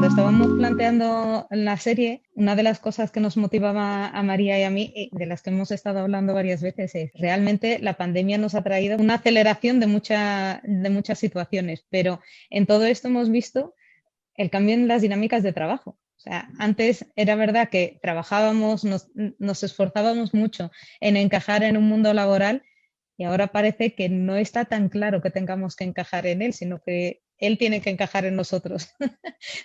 cuando estábamos planteando la serie, una de las cosas que nos motivaba a María y a mí, y de las que hemos estado hablando varias veces, es realmente la pandemia nos ha traído una aceleración de muchas situaciones, pero en todo esto hemos visto el cambio en las dinámicas de trabajo. O sea, antes era verdad que trabajábamos, nos esforzábamos mucho en encajar en un mundo laboral y ahora parece que no está tan claro que tengamos que encajar en él, sino que él tiene que encajar en nosotros.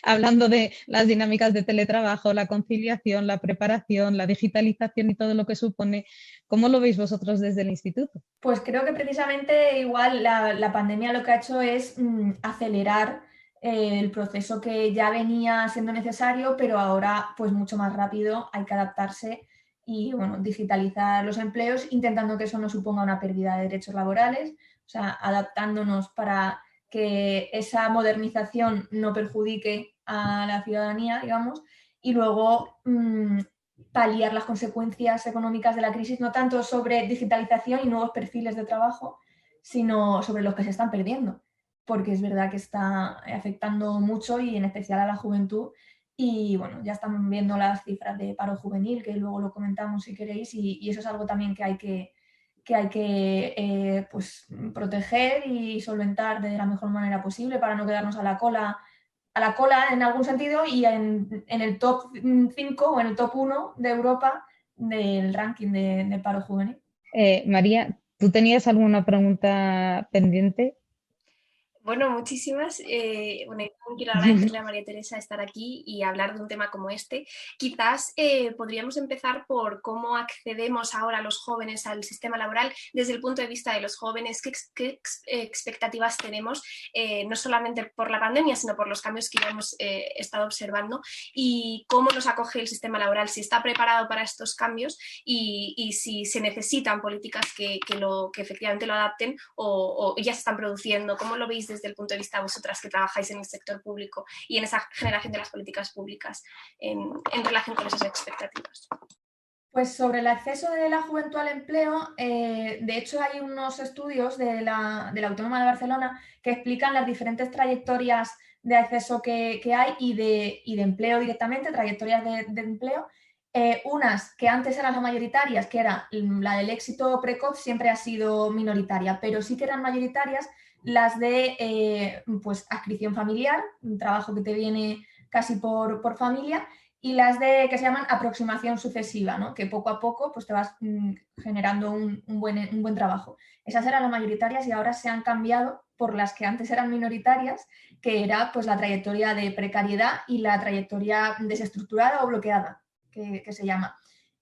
Hablando de las dinámicas de teletrabajo, la conciliación, la preparación, la digitalización y todo lo que supone, ¿cómo lo veis vosotros desde el instituto? Pues creo que precisamente igual la pandemia lo que ha hecho es acelerar el proceso que ya venía siendo necesario, pero ahora pues mucho más rápido hay que adaptarse y bueno, digitalizar los empleos, intentando que eso no suponga una pérdida de derechos laborales, o sea, adaptándonos para que esa modernización no perjudique a la ciudadanía, digamos, y luego paliar las consecuencias económicas de la crisis, no tanto sobre digitalización y nuevos perfiles de trabajo, sino sobre los que se están perdiendo, porque es verdad que está afectando mucho y en especial a la juventud. Y bueno, ya están viendo las cifras de paro juvenil, que luego lo comentamos si queréis, y eso es algo también que hay que pues, proteger y solventar de la mejor manera posible para no quedarnos a la cola en algún sentido y en el top 5 o en el top 1 de Europa del ranking de paro juvenil. María, ¿tú tenías alguna pregunta pendiente? Bueno, muchísimas. Bueno, yo también quiero agradecerle a María Teresa estar aquí y hablar de un tema como este. Quizás podríamos empezar por cómo accedemos ahora los jóvenes al sistema laboral desde el punto de vista de los jóvenes, qué expectativas tenemos, no solamente por la pandemia, sino por los cambios que ya hemos estado observando y cómo nos acoge el sistema laboral, si está preparado para estos cambios y si se necesitan políticas que efectivamente lo adapten o ya se están produciendo. ¿Cómo lo veis desde el punto de vista de vosotras que trabajáis en el sector público y en esa generación de las políticas públicas en relación con esas expectativas? Pues sobre el acceso de la juventud al empleo, de hecho hay unos estudios de la Autónoma de Barcelona que explican las diferentes trayectorias de acceso que hay y de empleo directamente, trayectorias de empleo. Unas que antes eran las mayoritarias, que era la del éxito precoz, siempre ha sido minoritaria, pero sí que eran mayoritarias las de pues, adscripción familiar, un trabajo que te viene casi por familia, y las de que se llaman aproximación sucesiva, ¿no? Que poco a poco pues, te vas generando un buen trabajo. Esas eran las mayoritarias y ahora se han cambiado por las que antes eran minoritarias, que era pues, la trayectoria de precariedad y la trayectoria desestructurada o bloqueada, que se llama.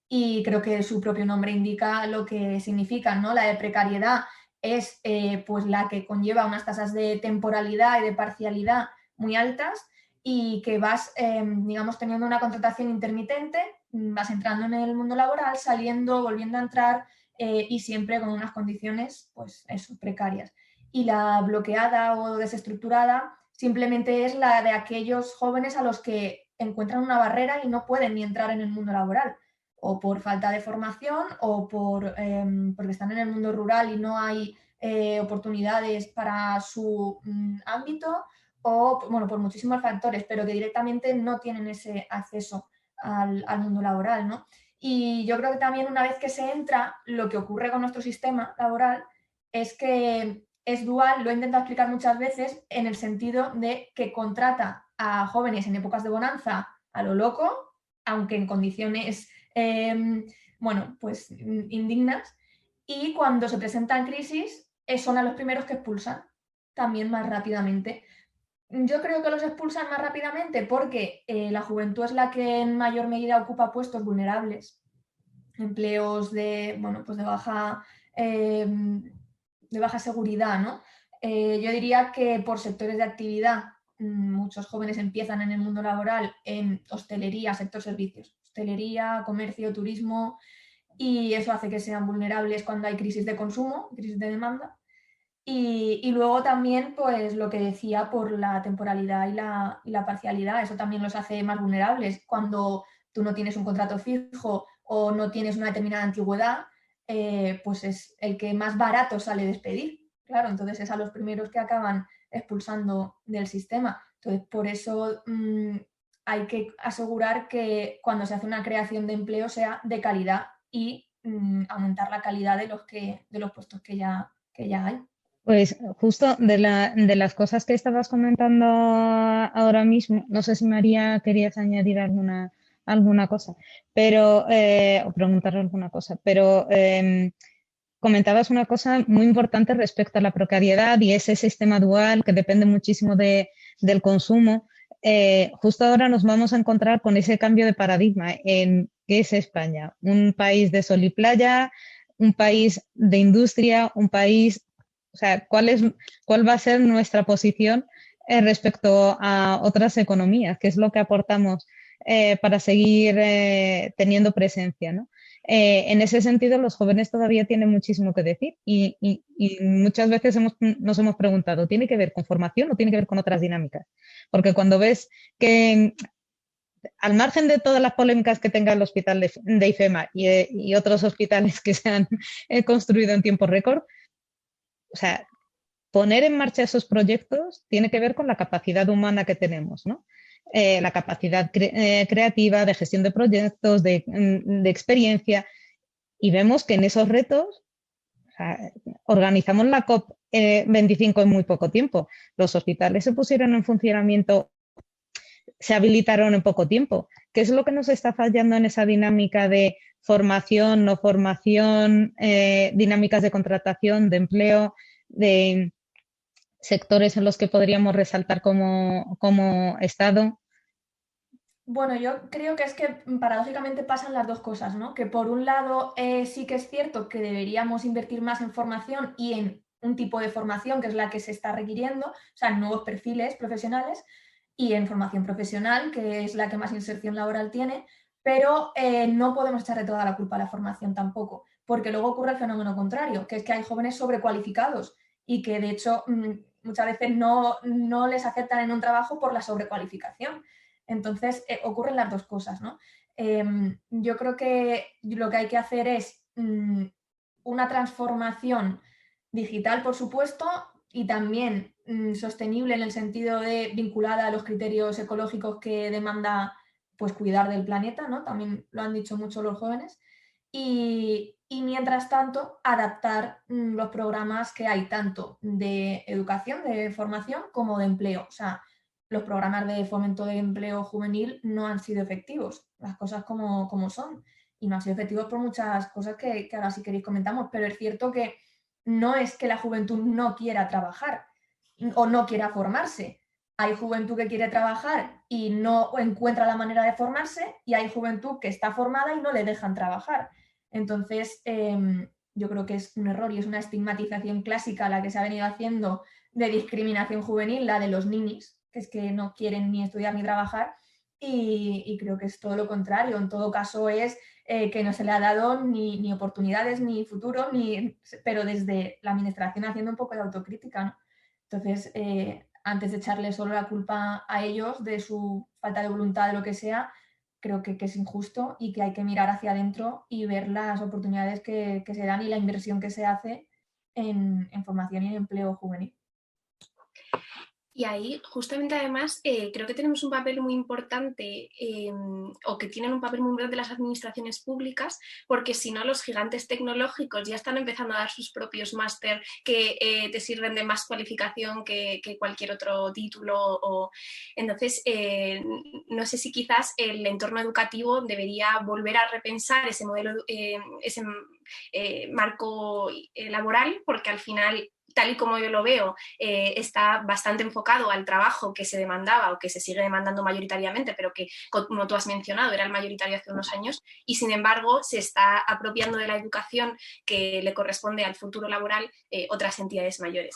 Y creo que su propio nombre indica lo que significa, ¿no? La de precariedad es pues la que conlleva unas tasas de temporalidad y de parcialidad muy altas y que vas, digamos, teniendo una contratación intermitente, vas entrando en el mundo laboral, saliendo, volviendo a entrar y siempre con unas condiciones, pues eso, precarias. Y la bloqueada o desestructurada simplemente es la de aquellos jóvenes a los que encuentran una barrera y no pueden ni entrar en el mundo laboral, o por falta de formación o porque están en el mundo rural y no hay oportunidades para su ámbito, o bueno, por muchísimos factores, pero que directamente no tienen ese acceso al mundo laboral, ¿no? Y yo creo que también una vez que se entra, lo que ocurre con nuestro sistema laboral es que es dual, lo he intentado explicar muchas veces, en el sentido de que contrata a jóvenes en épocas de bonanza a lo loco, aunque en condiciones, bueno, pues indignas, y cuando se presentan crisis, son a los primeros que expulsan también más rápidamente. Yo creo que los expulsan más rápidamente porque la juventud es la que en mayor medida ocupa puestos vulnerables, empleos bueno, pues de baja seguridad, ¿no? Yo diría que por sectores de actividad, muchos jóvenes empiezan en el mundo laboral en hostelería, sector servicios, hostelería, comercio, turismo, y eso hace que sean vulnerables cuando hay crisis de consumo, crisis de demanda. Y luego también, pues lo que decía, por la temporalidad y la parcialidad, eso también los hace más vulnerables. Cuando tú no tienes un contrato fijo o no tienes una determinada antigüedad, pues es el que más barato sale despedir. Claro, entonces es a los primeros que acaban expulsando del sistema. Entonces, por eso hay que asegurar que cuando se hace una creación de empleo sea de calidad y aumentar la calidad de los puestos que ya hay. Pues justo de las cosas que estabas comentando ahora mismo, no sé si María querías añadir alguna cosa, pero o preguntar alguna cosa, pero comentabas una cosa muy importante respecto a la precariedad y ese sistema dual que depende muchísimo del consumo. Justo ahora nos vamos a encontrar con ese cambio de paradigma en qué es España, un país de sol y playa, un país de industria, un país, o sea, cuál va a ser nuestra posición respecto a otras economías, qué es lo que aportamos para seguir teniendo presencia, ¿no? En ese sentido, los jóvenes todavía tienen muchísimo que decir y muchas veces nos hemos preguntado, ¿tiene que ver con formación o tiene que ver con otras dinámicas? Porque cuando ves que al margen de todas las polémicas que tenga el hospital de IFEMA y otros hospitales que se han construido en tiempo récord, o sea, poner en marcha esos proyectos tiene que ver con la capacidad humana que tenemos, ¿no? La capacidad creativa de gestión de proyectos, de experiencia, y vemos que en esos retos, o sea, organizamos la COP25 en muy poco tiempo. Los hospitales se pusieron en funcionamiento, se habilitaron en poco tiempo. ¿Qué es lo que nos está fallando en esa dinámica de formación, no formación, dinámicas de contratación, de empleo, de sectores en los que podríamos resaltar como Estado? Bueno, yo creo que es que paradójicamente pasan las dos cosas, ¿no? Que por un lado sí que es cierto que deberíamos invertir más en formación y en un tipo de formación que es la que se está requiriendo, o sea, en nuevos perfiles profesionales y en formación profesional, que es la que más inserción laboral tiene, pero no podemos echarle toda la culpa a la formación tampoco, porque luego ocurre el fenómeno contrario, que es que hay jóvenes sobrecualificados y que de hecho muchas veces no les aceptan en un trabajo por la sobrecualificación. Entonces, ocurren las dos cosas, ¿no? Yo creo que lo que hay que hacer es una transformación digital, por supuesto, y también sostenible en el sentido de vinculada a los criterios ecológicos que demanda pues, cuidar del planeta, ¿no? También lo han dicho mucho los jóvenes. Y mientras tanto, adaptar los programas que hay tanto de educación, de formación, como de empleo. O sea, los programas de fomento de empleo juvenil no han sido efectivos, las cosas como son, y no han sido efectivos por muchas cosas que ahora si queréis comentamos, pero es cierto que no es que la juventud no quiera trabajar o no quiera formarse. Hay juventud que quiere trabajar y no encuentra la manera de formarse, y hay juventud que está formada y no le dejan trabajar. Entonces, yo creo que es un error y es una estigmatización clásica la que se ha venido haciendo de discriminación juvenil, la de los ninis, que es que no quieren ni estudiar ni trabajar, y creo que es todo lo contrario. En todo caso es que no se le ha dado ni oportunidades, ni futuro, pero desde la administración haciendo un poco de autocrítica, ¿no? Entonces, antes de echarle solo la culpa a ellos de su falta de voluntad, de lo que sea, creo que es injusto y que hay que mirar hacia adentro y ver las oportunidades que se dan y la inversión que se hace en formación y en empleo juvenil. Y ahí, justamente además, creo que tenemos un papel muy importante, o que tienen un papel muy importante las administraciones públicas, porque si no, los gigantes tecnológicos ya están empezando a dar sus propios máster que te sirven de más cualificación que cualquier otro título. Entonces, no sé si quizás el entorno educativo debería volver a repensar ese modelo, ese marco laboral, porque al final, tal y como yo lo veo, está bastante enfocado al trabajo que se demandaba o que se sigue demandando mayoritariamente, pero que, como tú has mencionado, era el mayoritario hace unos años, y sin embargo se está apropiando de la educación que le corresponde al futuro laboral otras entidades mayores.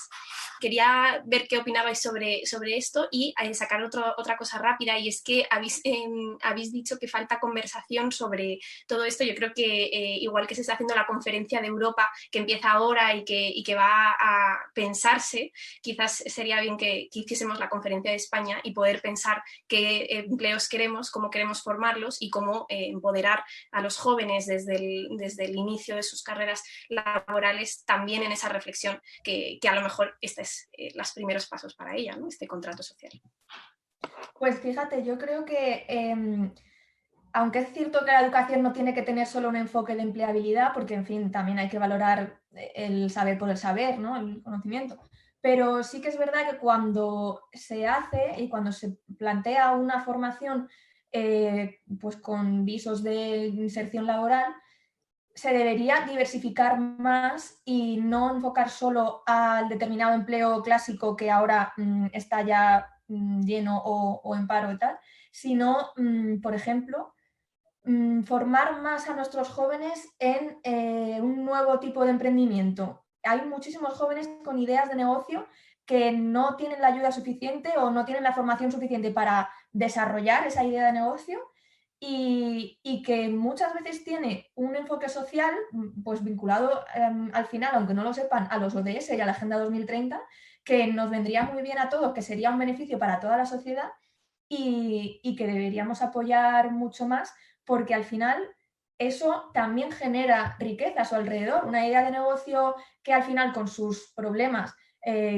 Quería ver qué opinabais sobre esto y sacar otra cosa rápida, y es que habéis dicho que falta conversación sobre todo esto. Yo creo que igual que se está haciendo la conferencia de Europa, que empieza ahora y que va a pensarse, quizás sería bien que hiciésemos la conferencia de España y poder pensar qué empleos queremos, cómo queremos formarlos y cómo empoderar a los jóvenes desde el inicio de sus carreras laborales, también en esa reflexión que a lo mejor este es los primeros pasos para ella, ¿no? Este contrato social. Pues fíjate, yo creo que aunque es cierto que la educación no tiene que tener solo un enfoque de empleabilidad, porque en fin, también hay que valorar el saber por el saber, ¿no? El conocimiento. Pero sí que es verdad que cuando se hace y cuando se plantea una formación pues con visos de inserción laboral, se debería diversificar más y no enfocar solo al determinado empleo clásico que ahora está ya lleno o en paro y tal, sino, por ejemplo, formar más a nuestros jóvenes en un nuevo tipo de emprendimiento. Hay muchísimos jóvenes con ideas de negocio que no tienen la ayuda suficiente o no tienen la formación suficiente para desarrollar esa idea de negocio y que muchas veces tiene un enfoque social pues vinculado al final, aunque no lo sepan, a los ODS y a la Agenda 2030, que nos vendría muy bien a todos, que sería un beneficio para toda la sociedad y que deberíamos apoyar mucho más porque al final eso también genera riqueza a su alrededor. Una idea de negocio que al final con sus problemas,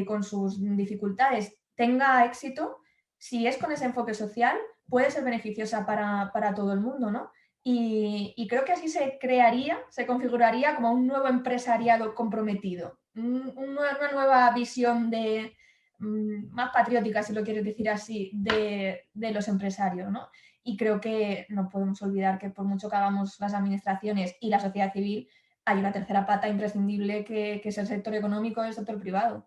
con sus dificultades, tenga éxito, si es con ese enfoque social, puede ser beneficiosa para todo el mundo, ¿no? Y creo que así se crearía, se configuraría como un nuevo empresariado comprometido, una nueva visión de, más patriótica, si lo quieres decir así, de los empresarios, ¿no? Y creo que no podemos olvidar que por mucho que hagamos las administraciones y la sociedad civil, hay una tercera pata imprescindible que es el sector económico y el sector privado.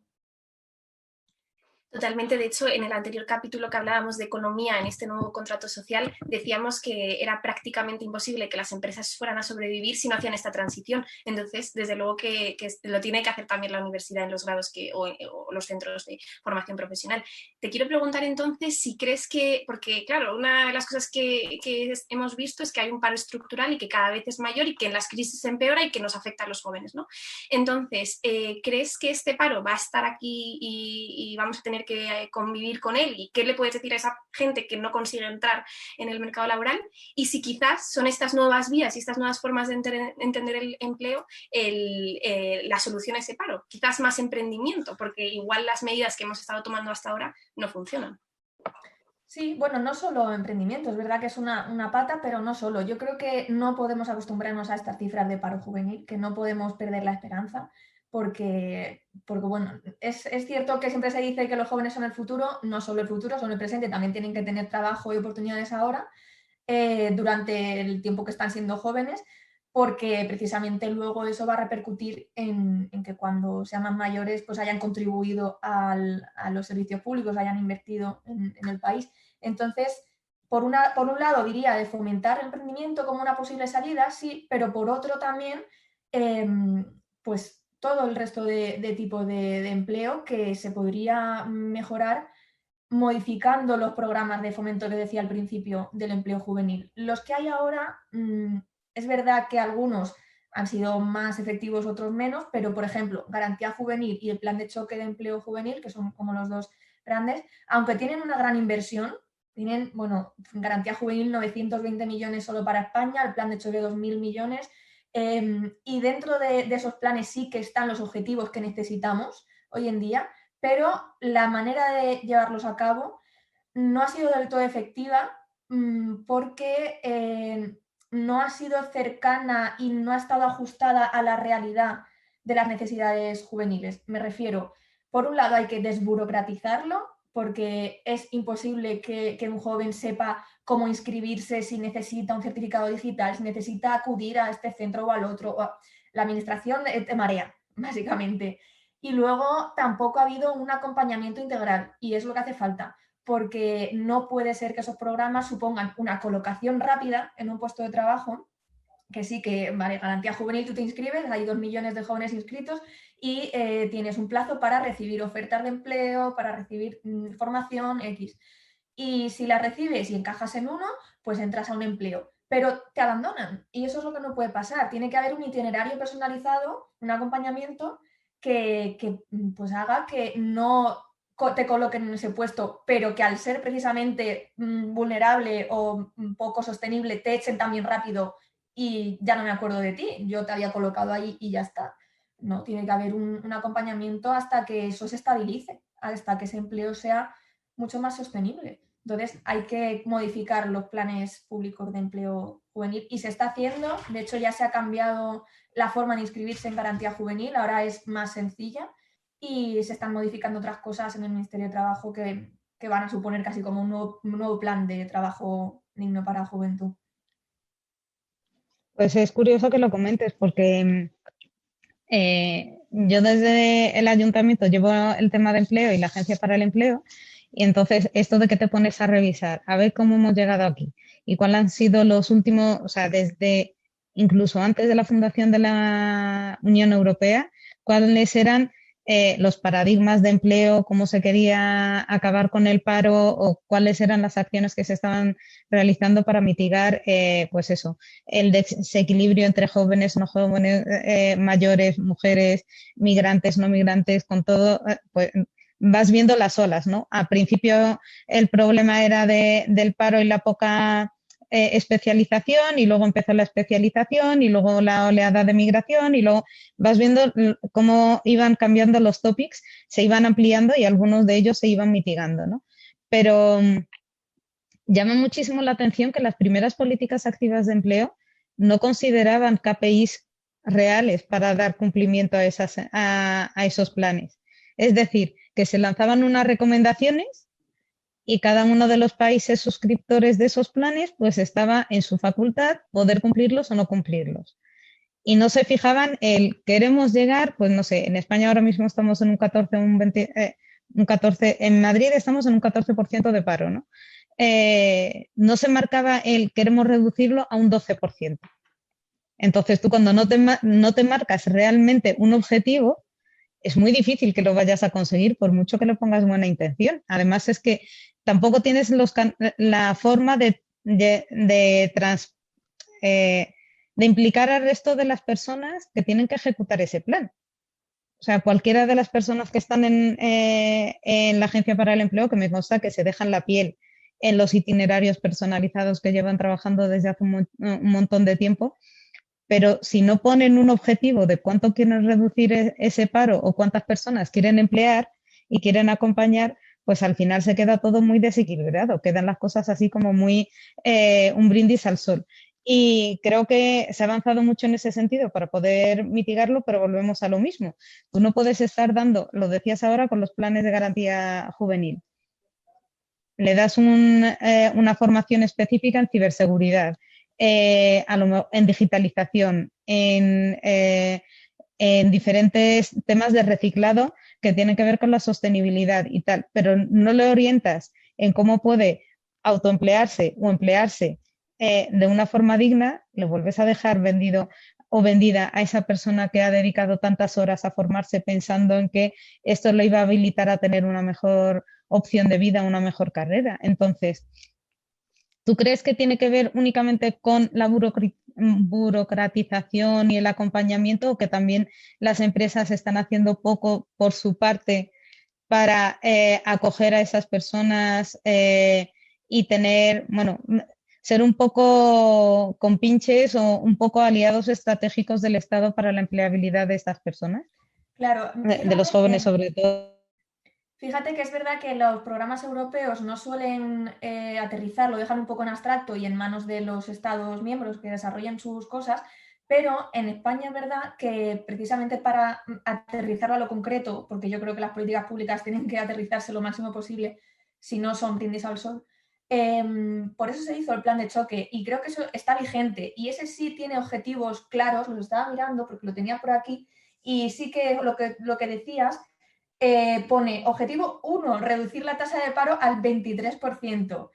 Totalmente, de hecho, en el anterior capítulo que hablábamos de economía en este nuevo contrato social, decíamos que era prácticamente imposible que las empresas fueran a sobrevivir si no hacían esta transición. Entonces, desde luego que lo tiene que hacer también la universidad en los grados o los centros de formación profesional. Te quiero preguntar entonces si crees que, porque claro, una de las cosas que hemos visto es que hay un paro estructural y que cada vez es mayor y que en las crisis se empeora y que nos afecta a los jóvenes, ¿no? Entonces, ¿crees que este paro va a estar aquí y vamos a tener que convivir con él? ¿Y qué le puedes decir a esa gente que no consigue entrar en el mercado laboral? Y si quizás son estas nuevas vías y estas nuevas formas de entender el empleo la solución a ese paro. Quizás más emprendimiento, porque igual las medidas que hemos estado tomando hasta ahora no funcionan. Sí, bueno, no solo emprendimiento, es verdad que es una pata, pero no solo. Yo creo que no podemos acostumbrarnos a estas cifras de paro juvenil, que no podemos perder la esperanza, porque bueno, es cierto que siempre se dice que los jóvenes son el futuro, no solo el futuro, son el presente, también tienen que tener trabajo y oportunidades ahora, durante el tiempo que están siendo jóvenes, porque precisamente luego eso va a repercutir en que cuando sean más mayores pues hayan contribuido a los servicios públicos, hayan invertido en el país. Entonces, por un lado diría de fomentar el emprendimiento como una posible salida, sí, pero por otro también, pues todo el resto de tipo de empleo que se podría mejorar modificando los programas de fomento que decía al principio del empleo juvenil. Los que hay ahora, es verdad que algunos han sido más efectivos, otros menos, pero por ejemplo, Garantía Juvenil y el Plan de Choque de Empleo Juvenil, que son como los dos grandes, aunque tienen una gran inversión, tienen, bueno, Garantía Juvenil 920 millones solo para España, el Plan de Choque 2.000 millones, y dentro de esos planes sí que están los objetivos que necesitamos hoy en día, pero la manera de llevarlos a cabo no ha sido del todo efectiva porque no ha sido cercana y no ha estado ajustada a la realidad de las necesidades juveniles. Me refiero, por un lado hay que desburocratizarlo porque es imposible que un joven sepa cómo inscribirse, si necesita un certificado digital, si necesita acudir a este centro o al otro. La administración te marea, básicamente. Y luego tampoco ha habido un acompañamiento integral y es lo que hace falta, porque no puede ser que esos programas supongan una colocación rápida en un puesto de trabajo, que sí que, vale, Garantía Juvenil, tú te inscribes, hay 2 millones de jóvenes inscritos y tienes un plazo para recibir ofertas de empleo, para recibir formación X. Y si la recibes y encajas en uno, pues entras a un empleo. Pero te abandonan y eso es lo que no puede pasar. Tiene que haber un itinerario personalizado, un acompañamiento que pues haga que no te coloquen en ese puesto, pero que al ser precisamente vulnerable o poco sostenible te echen también rápido y ya no me acuerdo de ti, yo te había colocado ahí y ya está. No, tiene que haber un acompañamiento hasta que eso se estabilice, hasta que ese empleo sea mucho más sostenible. Entonces hay que modificar los planes públicos de empleo juvenil y se está haciendo. De hecho, ya se ha cambiado la forma de inscribirse en garantía juvenil, ahora es más sencilla y se están modificando otras cosas en el Ministerio de Trabajo que van a suponer casi como un nuevo plan de trabajo digno para la juventud. Pues es curioso que lo comentes porque yo desde el ayuntamiento llevo el tema de empleo y la agencia para el empleo y entonces esto de que te pones a revisar, a ver cómo hemos llegado aquí y cuáles han sido los últimos, o sea, desde incluso antes de la fundación de la Unión Europea, cuáles eran los paradigmas de empleo, cómo se quería acabar con el paro o cuáles eran las acciones que se estaban realizando para mitigar, pues eso, el desequilibrio entre jóvenes, no jóvenes, mayores, mujeres, migrantes, no migrantes, con todo, pues vas viendo las olas, ¿no? Al principio el problema era del paro y la poca especialización y luego empezó la especialización y luego la oleada de migración y luego vas viendo cómo iban cambiando los topics, se iban ampliando y algunos de ellos se iban mitigando, ¿no? Pero llama muchísimo la atención que las primeras políticas activas de empleo no consideraban KPIs reales para dar cumplimiento a esos planes. Es decir, que se lanzaban unas recomendaciones y cada uno de los países suscriptores de esos planes pues estaba en su facultad poder cumplirlos o no cumplirlos. Y no se fijaban el queremos llegar, pues no sé, en España ahora mismo estamos en un 14, un 14, en Madrid estamos en un 14% de paro, ¿no? No se marcaba el queremos reducirlo a un 12%. Entonces tú cuando no te marcas realmente un objetivo, es muy difícil que lo vayas a conseguir por mucho que le pongas buena intención. Además es que tampoco tienes la forma eh, de implicar al resto de las personas que tienen que ejecutar ese plan. O sea, cualquiera de las personas que están en la Agencia para el Empleo, que me consta que se dejan la piel en los itinerarios personalizados que llevan trabajando desde hace un montón de tiempo, pero si no ponen un objetivo de cuánto quieren reducir ese paro o cuántas personas quieren emplear y quieren acompañar, pues al final se queda todo muy desequilibrado, quedan las cosas así como muy un brindis al sol. Y creo que se ha avanzado mucho en ese sentido para poder mitigarlo, pero volvemos a lo mismo. Tú no puedes estar dando, lo decías ahora con los planes de garantía juvenil, le das una formación específica en ciberseguridad, en digitalización, en diferentes temas de reciclado que tienen que ver con la sostenibilidad y tal, pero no le orientas en cómo puede autoemplearse o emplearse de una forma digna, le vuelves a dejar vendido o vendida a esa persona que ha dedicado tantas horas a formarse pensando en que esto le iba a habilitar a tener una mejor opción de vida, una mejor carrera. Entonces, ¿tú crees que tiene que ver únicamente con la burocratización y el acompañamiento o que también las empresas están haciendo poco por su parte para acoger a esas personas y tener, bueno, ser un poco compinches o un poco aliados estratégicos del Estado para la empleabilidad de estas personas, Claro, de los jóvenes sobre todo? fíjate que es verdad que los programas europeos no suelen aterrizar, lo dejan un poco en abstracto y en manos de los Estados miembros que desarrollen sus cosas, pero en España es verdad que precisamente para aterrizarlo a lo concreto, porque yo creo que las políticas públicas tienen que aterrizarse lo máximo posible, si no son brindis al sol, por eso se hizo el plan de choque y creo que eso está vigente y ese sí tiene objetivos claros, los estaba mirando porque lo tenía por aquí y sí que lo que decías pone objetivo 1, reducir la tasa de paro al 23%.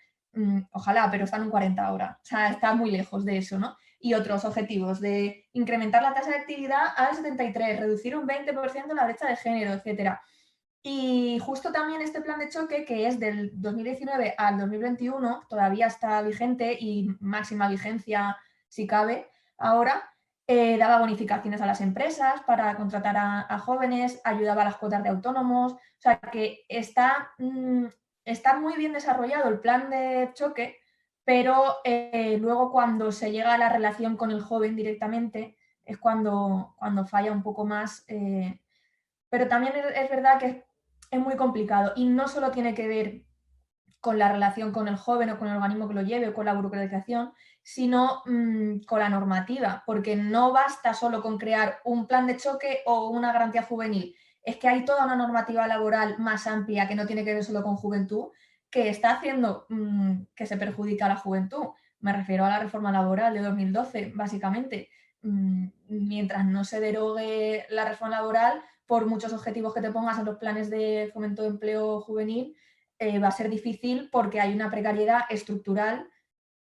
Ojalá, pero están en 40 ahora. O sea, está muy lejos de eso, ¿no? Y otros objetivos de incrementar la tasa de actividad al 73, reducir un 20% la brecha de género, etcétera. Y justo también este plan de choque, que es del 2019 al 2021, todavía está vigente y máxima vigencia si cabe ahora, daba bonificaciones a las empresas para contratar a jóvenes, ayudaba a las cuotas de autónomos, o sea que está muy bien desarrollado el plan de choque, pero luego cuando se llega a la relación con el joven directamente es cuando falla un poco más. Pero también es verdad que es muy complicado y no solo tiene que ver con la relación con el joven o con el organismo que lo lleve o con la burocratización, sino con la normativa, porque no basta solo con crear un plan de choque o una garantía juvenil, es que hay toda una normativa laboral más amplia que no tiene que ver solo con juventud, que está haciendo que se perjudica a la juventud. Me refiero a la reforma laboral de 2012, básicamente. Mientras no se derogue la reforma laboral, por muchos objetivos que te pongas en los planes de fomento de empleo juvenil, va a ser difícil porque hay una precariedad estructural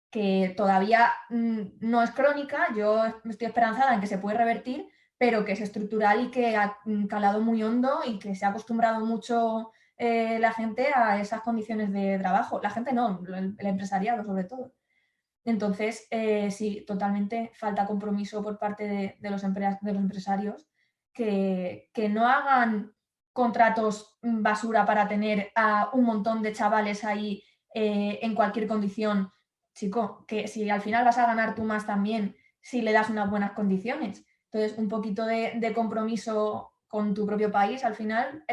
que todavía no es crónica. Yo estoy esperanzada en que se puede revertir, pero que es estructural y que ha calado muy hondo y que se ha acostumbrado mucho la gente a esas condiciones de trabajo. La gente no, el empresariado sobre todo. Entonces, sí, totalmente falta compromiso por parte de los empresarios que no hagan contratos basura para tener a un montón de chavales ahí en cualquier condición. Chico, que si al final vas a ganar tú más también si le das unas buenas condiciones. Entonces, un poquito de compromiso con tu propio país al final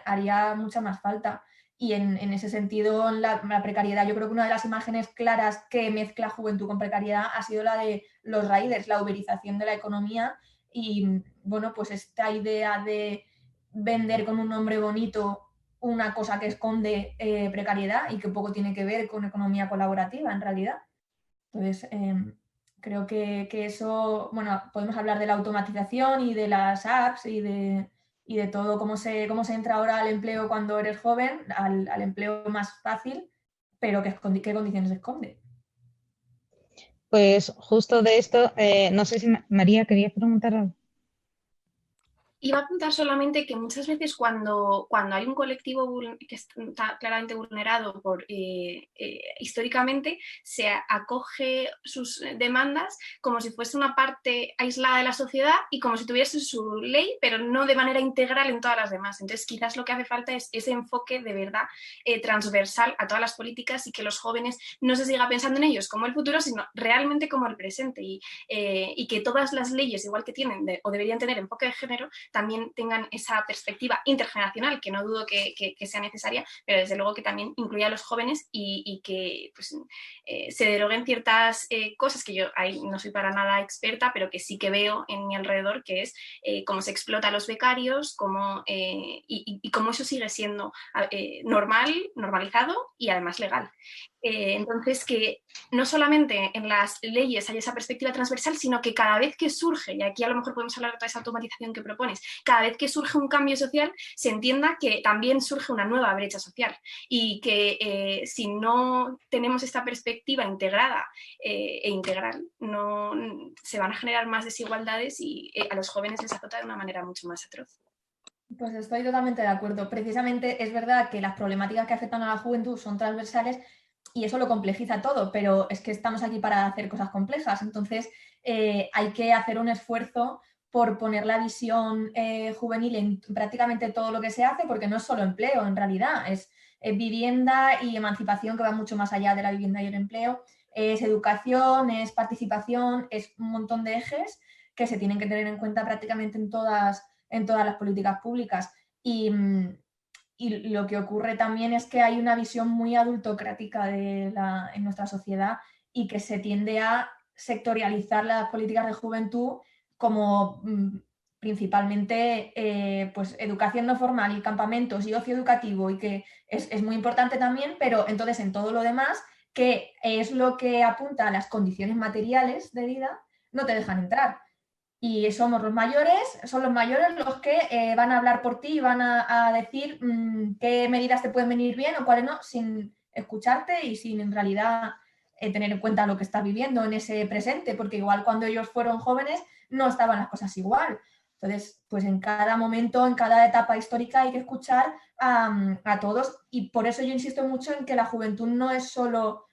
haría mucha más falta. Y en ese sentido, la precariedad, yo creo que una de las imágenes claras que mezcla juventud con precariedad ha sido la de los riders, la uberización de la economía y, bueno, pues esta idea de vender con un nombre bonito una cosa que esconde precariedad y que poco tiene que ver con economía colaborativa en realidad. Entonces, creo que eso, bueno, podemos hablar de la automatización y de las apps y de todo cómo se entra ahora al empleo cuando eres joven, al empleo más fácil, pero qué condiciones esconde. Pues justo de esto, no sé si María quería preguntar algo. Iba a apuntar solamente que muchas veces cuando hay un colectivo que está claramente vulnerado históricamente, se acoge sus demandas como si fuese una parte aislada de la sociedad y como si tuviese su ley, pero no de manera integral en todas las demás. Entonces, quizás lo que hace falta es ese enfoque de verdad transversal a todas las políticas y que los jóvenes no se siga pensando en ellos como el futuro, sino realmente como el presente y que todas las leyes, igual que tienen o deberían tener enfoque de género, también tengan esa perspectiva intergeneracional, que no dudo que sea necesaria, pero desde luego que también incluya a los jóvenes y que pues, se deroguen ciertas cosas que yo ahí no soy para nada experta, pero que sí que veo en mi alrededor, que es cómo se explota a los becarios, y cómo eso sigue siendo normalizado y además legal. Entonces, que no solamente en las leyes hay esa perspectiva transversal, sino que cada vez que surge, y aquí a lo mejor podemos hablar de toda esa automatización que propones, cada vez que surge un cambio social, se entienda que también surge una nueva brecha social y que si no tenemos esta perspectiva integrada e integral, no, se van a generar más desigualdades y a los jóvenes les azota de una manera mucho más atroz. Pues estoy totalmente de acuerdo. Precisamente es verdad que las problemáticas que afectan a la juventud son transversales y eso lo complejiza todo, pero es que estamos aquí para hacer cosas complejas. Entonces, hay que hacer un esfuerzo por poner la visión juvenil en prácticamente todo lo que se hace, porque no es solo empleo, en realidad, es vivienda y emancipación, que va mucho más allá de la vivienda y el empleo, es educación, es participación, es un montón de ejes que se tienen que tener en cuenta prácticamente en todas las políticas públicas. Y lo que ocurre también es que hay una visión muy adultocrática en nuestra sociedad y que se tiende a sectorializar las políticas de juventud como principalmente pues educación no formal y campamentos y ocio educativo, y que es muy importante también, pero entonces en todo lo demás, que es lo que apunta a las condiciones materiales de vida, no te dejan entrar. Y son los mayores los que van a hablar por ti y van a decir qué medidas te pueden venir bien o cuáles no, sin escucharte y sin en realidad tener en cuenta lo que estás viviendo en ese presente, porque igual cuando ellos fueron jóvenes no estaban las cosas igual. Entonces, pues en cada momento, en cada etapa histórica hay que escuchar a todos, y por eso yo insisto mucho en que la juventud no es solo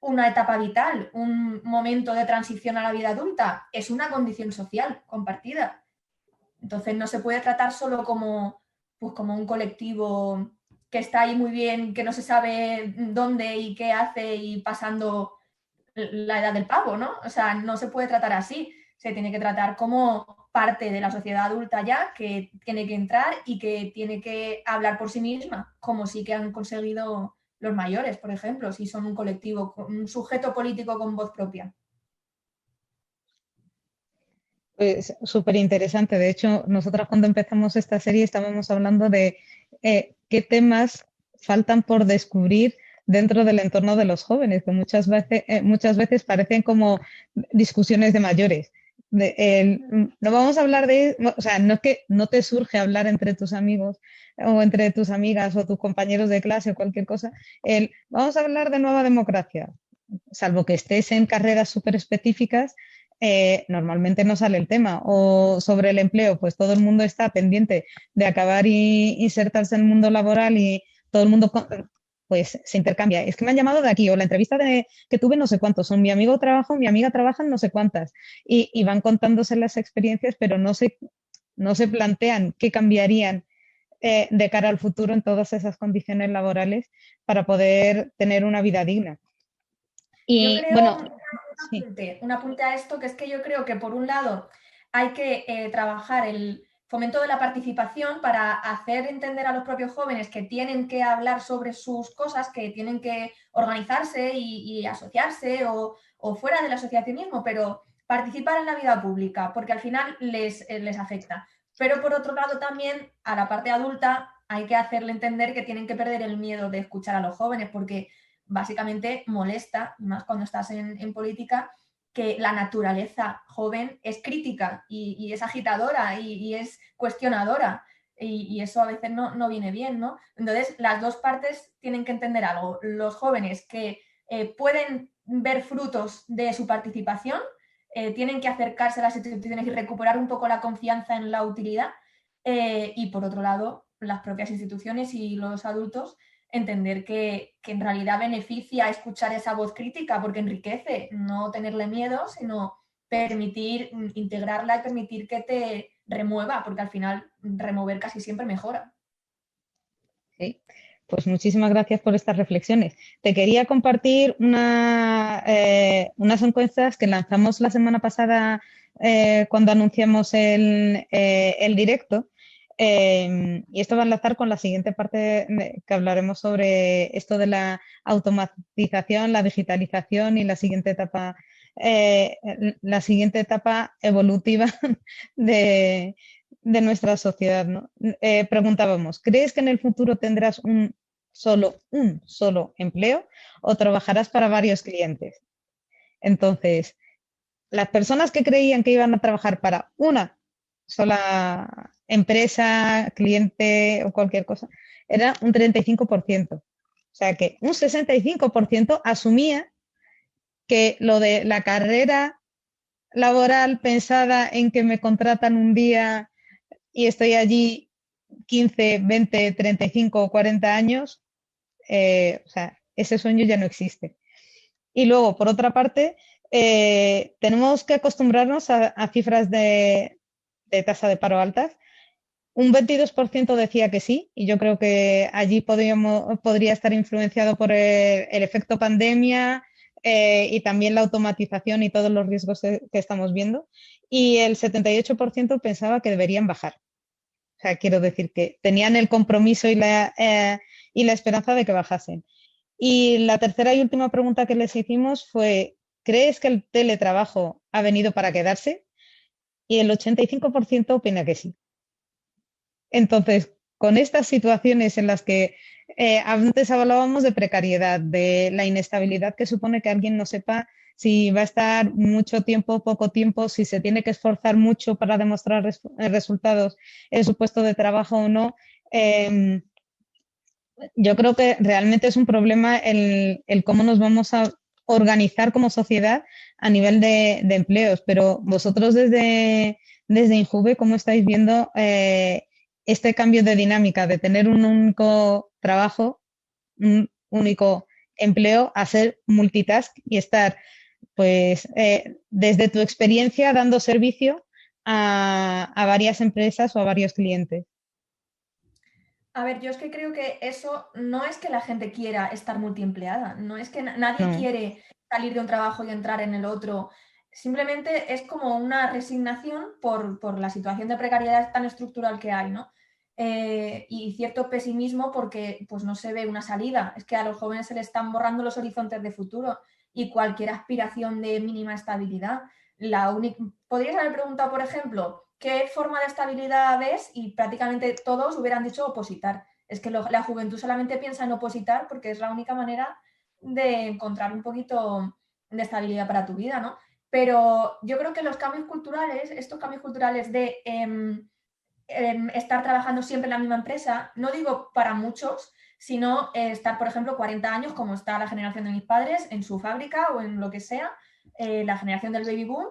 una etapa vital, un momento de transición a la vida adulta, es una condición social compartida. Entonces no se puede tratar solo pues como un colectivo que está ahí muy bien, que no se sabe dónde y qué hace y pasando la edad del pavo, ¿no? O sea, no se puede tratar así, se tiene que tratar como parte de la sociedad adulta ya, que tiene que entrar y que tiene que hablar por sí misma, como sí que han conseguido los mayores, por ejemplo, si son un colectivo, un sujeto político con voz propia. Pues súper interesante. De hecho, nosotras cuando empezamos esta serie estábamos hablando de qué temas faltan por descubrir dentro del entorno de los jóvenes, que muchas veces parecen como discusiones de mayores. No vamos a hablar de, o sea, no es que no te surge hablar entre tus amigos o entre tus amigas o tus compañeros de clase o cualquier cosa. Vamos a hablar de nueva democracia, salvo que estés en carreras súper específicas, normalmente no sale el tema. O sobre el empleo, pues todo el mundo está pendiente de acabar y insertarse en el mundo laboral y todo el mundo pues se intercambia. Es que me han llamado de aquí o la entrevista que tuve no sé cuántos son, mi amigo trabaja, mi amiga trabaja en no sé cuántas y van contándose las experiencias, pero no se plantean qué cambiarían de cara al futuro en todas esas condiciones laborales para poder tener una vida digna. Yo Y creo bueno, sí. un apunte a esto, que es que yo creo que por un lado hay que trabajar el fomento de la participación para hacer entender a los propios jóvenes que tienen que hablar sobre sus cosas, que tienen que organizarse y asociarse o fuera del asociacionismo, pero participar en la vida pública, porque al final les afecta. Pero por otro lado también a la parte adulta hay que hacerle entender que tienen que perder el miedo de escuchar a los jóvenes, porque básicamente molesta, más cuando estás en política, que la naturaleza joven es crítica y es agitadora y es cuestionadora. Y eso a veces no viene bien, ¿no? Entonces, las dos partes tienen que entender algo. Los jóvenes que pueden ver frutos de su participación, tienen que acercarse a las instituciones y recuperar un poco la confianza en la utilidad. Y por otro lado, las propias instituciones y los adultos entender que en realidad beneficia escuchar esa voz crítica porque enriquece, no tenerle miedo, sino permitir integrarla y permitir que te remueva, porque al final remover casi siempre mejora. Sí. Pues muchísimas gracias por estas reflexiones. Te quería compartir unas encuestas que lanzamos la semana pasada cuando anunciamos el directo. Y esto va a enlazar con la siguiente parte que hablaremos sobre esto de la automatización, la digitalización y la siguiente etapa evolutiva de, de nuestra sociedad, ¿no? Preguntábamos, ¿crees que en el futuro tendrás un solo empleo o trabajarás para varios clientes? Entonces, las personas que creían que iban a trabajar para una sola empresa, cliente o cualquier cosa, era un 35%. O sea que un 65% asumía que lo de la carrera laboral pensada en que me contratan un día y estoy allí 15, 20, 35 o 40 años, o sea, ese sueño ya no existe. Y luego, por otra parte, tenemos que acostumbrarnos a cifras de tasa de paro altas. Un 22% decía que sí, y yo creo que allí podría estar influenciado por el efecto pandemia y también la automatización y todos los riesgos que estamos viendo. Y el 78% pensaba que deberían bajar. O sea, quiero decir que tenían el compromiso y la esperanza de que bajasen. Y la tercera y última pregunta que les hicimos fue, ¿crees que el teletrabajo ha venido para quedarse? Y el 85% opina que sí. Entonces, con estas situaciones en las que antes hablábamos de precariedad, de la inestabilidad que supone que alguien no sepa si va a estar mucho tiempo, poco tiempo, si se tiene que esforzar mucho para demostrar resultados en su puesto de trabajo o no. Eh, yo creo que realmente es un problema el cómo nos vamos a organizar como sociedad a nivel de empleos, pero vosotros desde Injuve, ¿cómo estáis viendo este cambio de dinámica de tener un único trabajo, un único empleo, a ser multitask y estar, pues, desde tu experiencia dando servicio a varias empresas o a varios clientes? A ver, yo es que creo que eso no es que la gente quiera estar multiempleada, no es que nadie No. quiere salir de un trabajo y entrar en el otro. Simplemente es como una resignación por la situación de precariedad tan estructural que hay, ¿no? y cierto pesimismo porque pues, no se ve una salida. Es que a los jóvenes se les están borrando los horizontes de futuro y cualquier aspiración de mínima estabilidad. Podrías haber preguntado, por ejemplo, ¿qué forma de estabilidad ves? Y prácticamente todos hubieran dicho opositar. Es que la juventud solamente piensa en opositar porque es la única manera de encontrar un poquito de estabilidad para tu vida, ¿no? Pero yo creo que los cambios culturales, estos cambios culturales de estar trabajando siempre en la misma empresa, no digo para muchos, sino estar, por ejemplo, 40 años como está la generación de mis padres en su fábrica o en lo que sea, la generación del baby boom,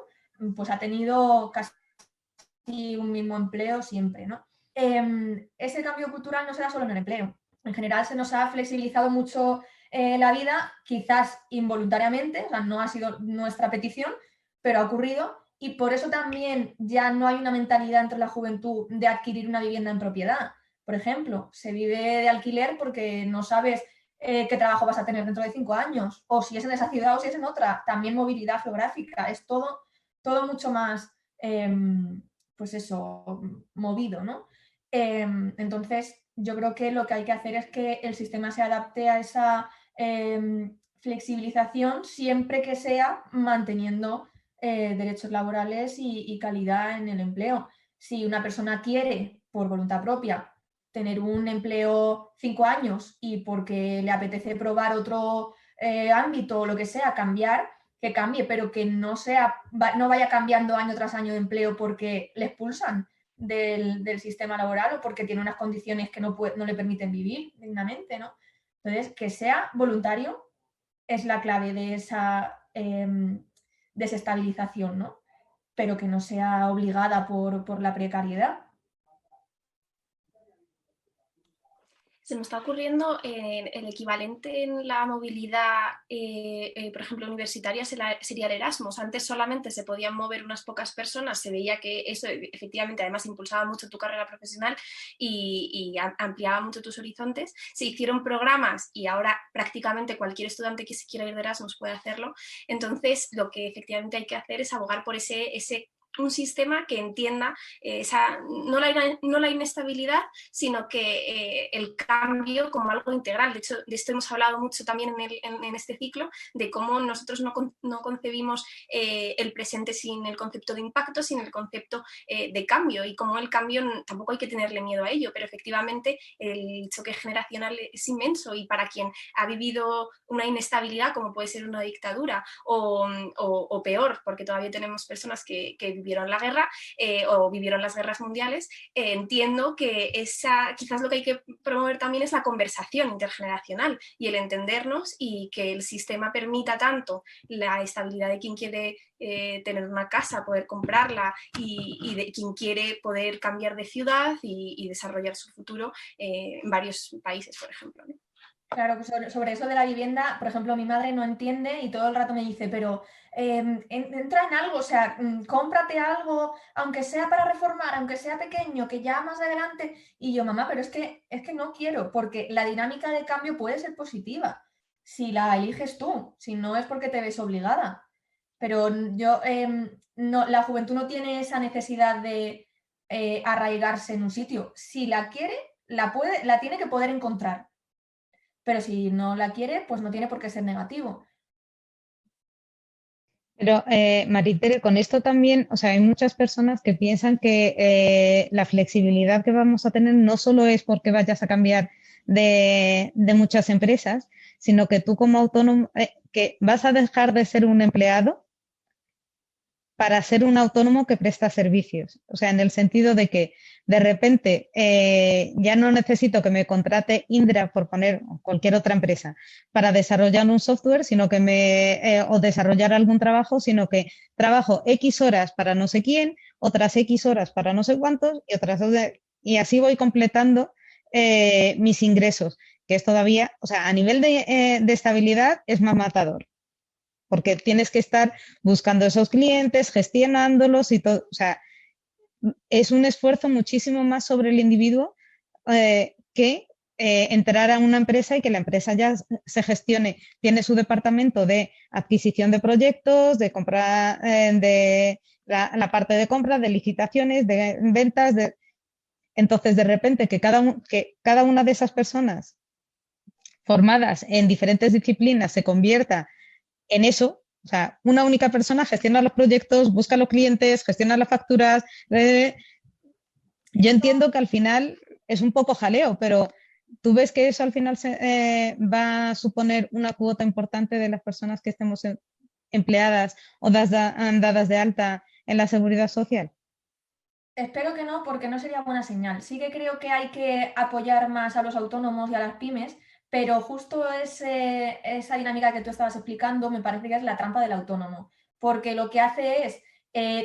pues ha tenido casi un mismo empleo siempre, ¿no? Ese cambio cultural no se da solo en el empleo. En general se nos ha flexibilizado mucho la vida, quizás involuntariamente, o sea, no ha sido nuestra petición, pero ha ocurrido, y por eso también ya no hay una mentalidad entre la juventud de adquirir una vivienda en propiedad. Por ejemplo, se vive de alquiler porque no sabes qué trabajo vas a tener dentro de 5 años, o si es en esa ciudad o si es en otra. También movilidad geográfica, es todo mucho más, pues eso, movido, ¿no? Entonces, yo creo que lo que hay que hacer es que el sistema se adapte a esa flexibilización siempre que sea manteniendo derechos laborales y calidad en el empleo. Si una persona quiere, por voluntad propia, tener un empleo 5 años y porque le apetece probar otro ámbito o lo que sea, cambiar, que cambie, pero que no vaya cambiando año tras año de empleo porque le expulsan del sistema laboral o porque tiene unas condiciones que no le permiten vivir dignamente, ¿no? Entonces, que sea voluntario es la clave de esa desestabilización, ¿no? Pero que no sea obligada por la precariedad. Se me está ocurriendo el equivalente en la movilidad, por ejemplo, universitaria sería el Erasmus. Antes solamente se podían mover unas pocas personas, se veía que eso efectivamente además impulsaba mucho tu carrera profesional y ampliaba mucho tus horizontes. Se hicieron programas y ahora prácticamente cualquier estudiante que se quiera ir de Erasmus puede hacerlo. Entonces, lo que efectivamente hay que hacer es abogar por un sistema que entienda no la inestabilidad, sino que el cambio como algo integral. De hecho, de esto hemos hablado mucho también en este ciclo, de cómo nosotros no concebimos el presente sin el concepto de impacto, sin el concepto de cambio, y cómo el cambio tampoco hay que tenerle miedo a ello, pero efectivamente el choque generacional es inmenso, y para quien ha vivido una inestabilidad como puede ser una dictadura o peor, porque todavía tenemos personas que vivieron la guerra o vivieron las guerras mundiales, entiendo que quizás lo que hay que promover también es la conversación intergeneracional y el entendernos, y que el sistema permita tanto la estabilidad de quien quiere tener una casa, poder comprarla, y de quien quiere poder cambiar de ciudad y desarrollar su futuro en varios países, por ejemplo, ¿no? Claro, sobre eso de la vivienda, por ejemplo, mi madre no entiende y todo el rato me dice, pero entra en algo, o sea, cómprate algo, aunque sea para reformar, aunque sea pequeño, que ya más adelante. Y yo, mamá, pero es que no quiero, porque la dinámica de cambio puede ser positiva si la eliges tú, si no es porque te ves obligada. Pero la juventud no tiene esa necesidad de arraigarse en un sitio. Si la quiere, la tiene que poder encontrar. Pero si no la quiere, pues no tiene por qué ser negativo. Pero, Maritere, con esto también, o sea, hay muchas personas que piensan que la flexibilidad que vamos a tener no solo es porque vayas a cambiar de muchas empresas, sino que tú como autónomo, que vas a dejar de ser un empleado para ser un autónomo que presta servicios. O sea, en el sentido de que de repente ya no necesito que me contrate Indra, por poner cualquier otra empresa, para desarrollar un software, sino que o desarrollar algún trabajo, sino que trabajo X horas para no sé quién, otras X horas para no sé cuántos, y así voy completando mis ingresos, que es todavía, o sea, a nivel de estabilidad es más matador, porque tienes que estar buscando esos clientes, gestionándolos y todo. O sea, es un esfuerzo muchísimo más sobre el individuo que entrar a una empresa y que la empresa ya se gestione. Tiene su departamento de adquisición de proyectos, de compra, de la parte de compra, de licitaciones, de ventas, Entonces, de repente, que cada una de esas personas formadas en diferentes disciplinas se convierta en eso, o sea, una única persona gestiona los proyectos, busca los clientes, gestiona las facturas. Yo entiendo que al final es un poco jaleo, pero ¿tú ves que eso al final va a suponer una cuota importante de las personas que estemos empleadas o dadas de alta en la seguridad social? Espero que no, porque no sería buena señal. Sí que creo que hay que apoyar más a los autónomos y a las pymes, pero justo esa dinámica que tú estabas explicando me parece que es la trampa del autónomo, porque lo que hace es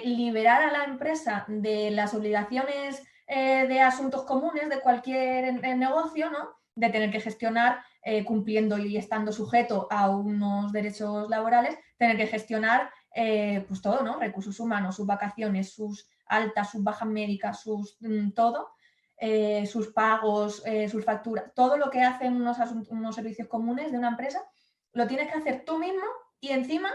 liberar a la empresa de las obligaciones de asuntos comunes de cualquier negocio, ¿no? De tener que gestionar, cumpliendo y estando sujeto a unos derechos laborales, tener que gestionar pues todo, ¿no? Recursos humanos, sus vacaciones, sus altas, sus bajas médicas, todo, sus pagos, sus facturas, todo lo que hacen unos servicios comunes de una empresa, lo tienes que hacer tú mismo y encima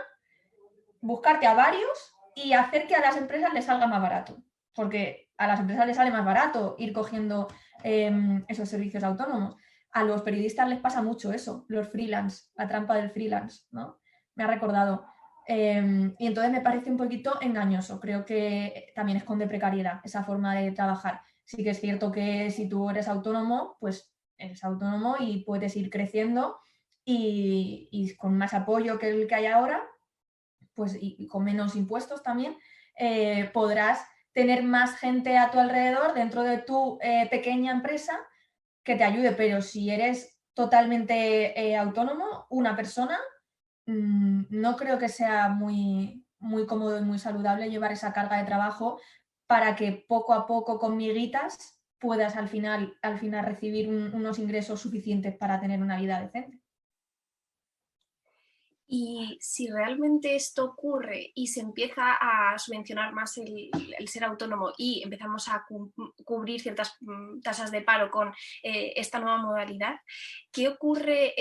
buscarte a varios y hacer que a las empresas les salga más barato. Porque a las empresas les sale más barato ir cogiendo esos servicios autónomos. A los periodistas les pasa mucho eso, los freelance, la trampa del freelance, ¿no? Me ha recordado. Y entonces me parece un poquito engañoso. Creo que también esconde precariedad esa forma de trabajar. Sí que es cierto que si tú eres autónomo, pues eres autónomo y puedes ir creciendo y con más apoyo que el que hay ahora, pues y con menos impuestos también, podrás tener más gente a tu alrededor dentro de tu pequeña empresa que te ayude. Pero si eres totalmente autónomo, una persona, no creo que sea muy cómodo y muy saludable llevar esa carga de trabajo para que poco a poco con miguitas puedas al final recibir unos ingresos suficientes para tener una vida decente. Y si realmente esto ocurre y se empieza a subvencionar más el ser autónomo y empezamos a cubrir ciertas tasas de paro con esta nueva modalidad, ¿qué ocurre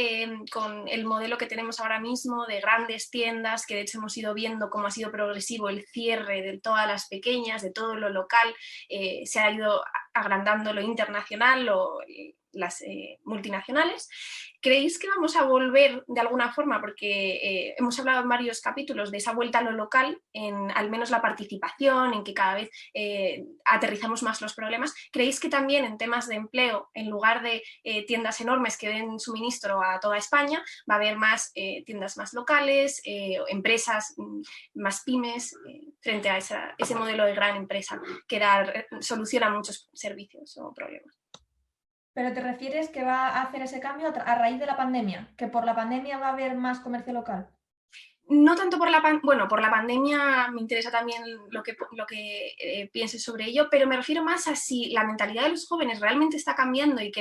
con el modelo que tenemos ahora mismo de grandes tiendas, que de hecho hemos ido viendo cómo ha sido progresivo el cierre de todas las pequeñas, de todo lo local, se ha ido agrandando lo internacional o las multinacionales? ¿Creéis que vamos a volver de alguna forma? Porque hemos hablado en varios capítulos de esa vuelta a lo local, en al menos la participación, en que cada vez aterrizamos más los problemas. ¿Creéis que también en temas de empleo, en lugar de tiendas enormes que den suministro a toda España, va a haber más tiendas más locales, empresas más pymes, frente a ese modelo de gran empresa que soluciona muchos servicios o problemas? ¿Pero te refieres que va a hacer ese cambio a raíz de la pandemia? ¿Que por la pandemia va a haber más comercio local? No tanto por por la pandemia me interesa también lo que pienses sobre ello, pero me refiero más a si la mentalidad de los jóvenes realmente está cambiando y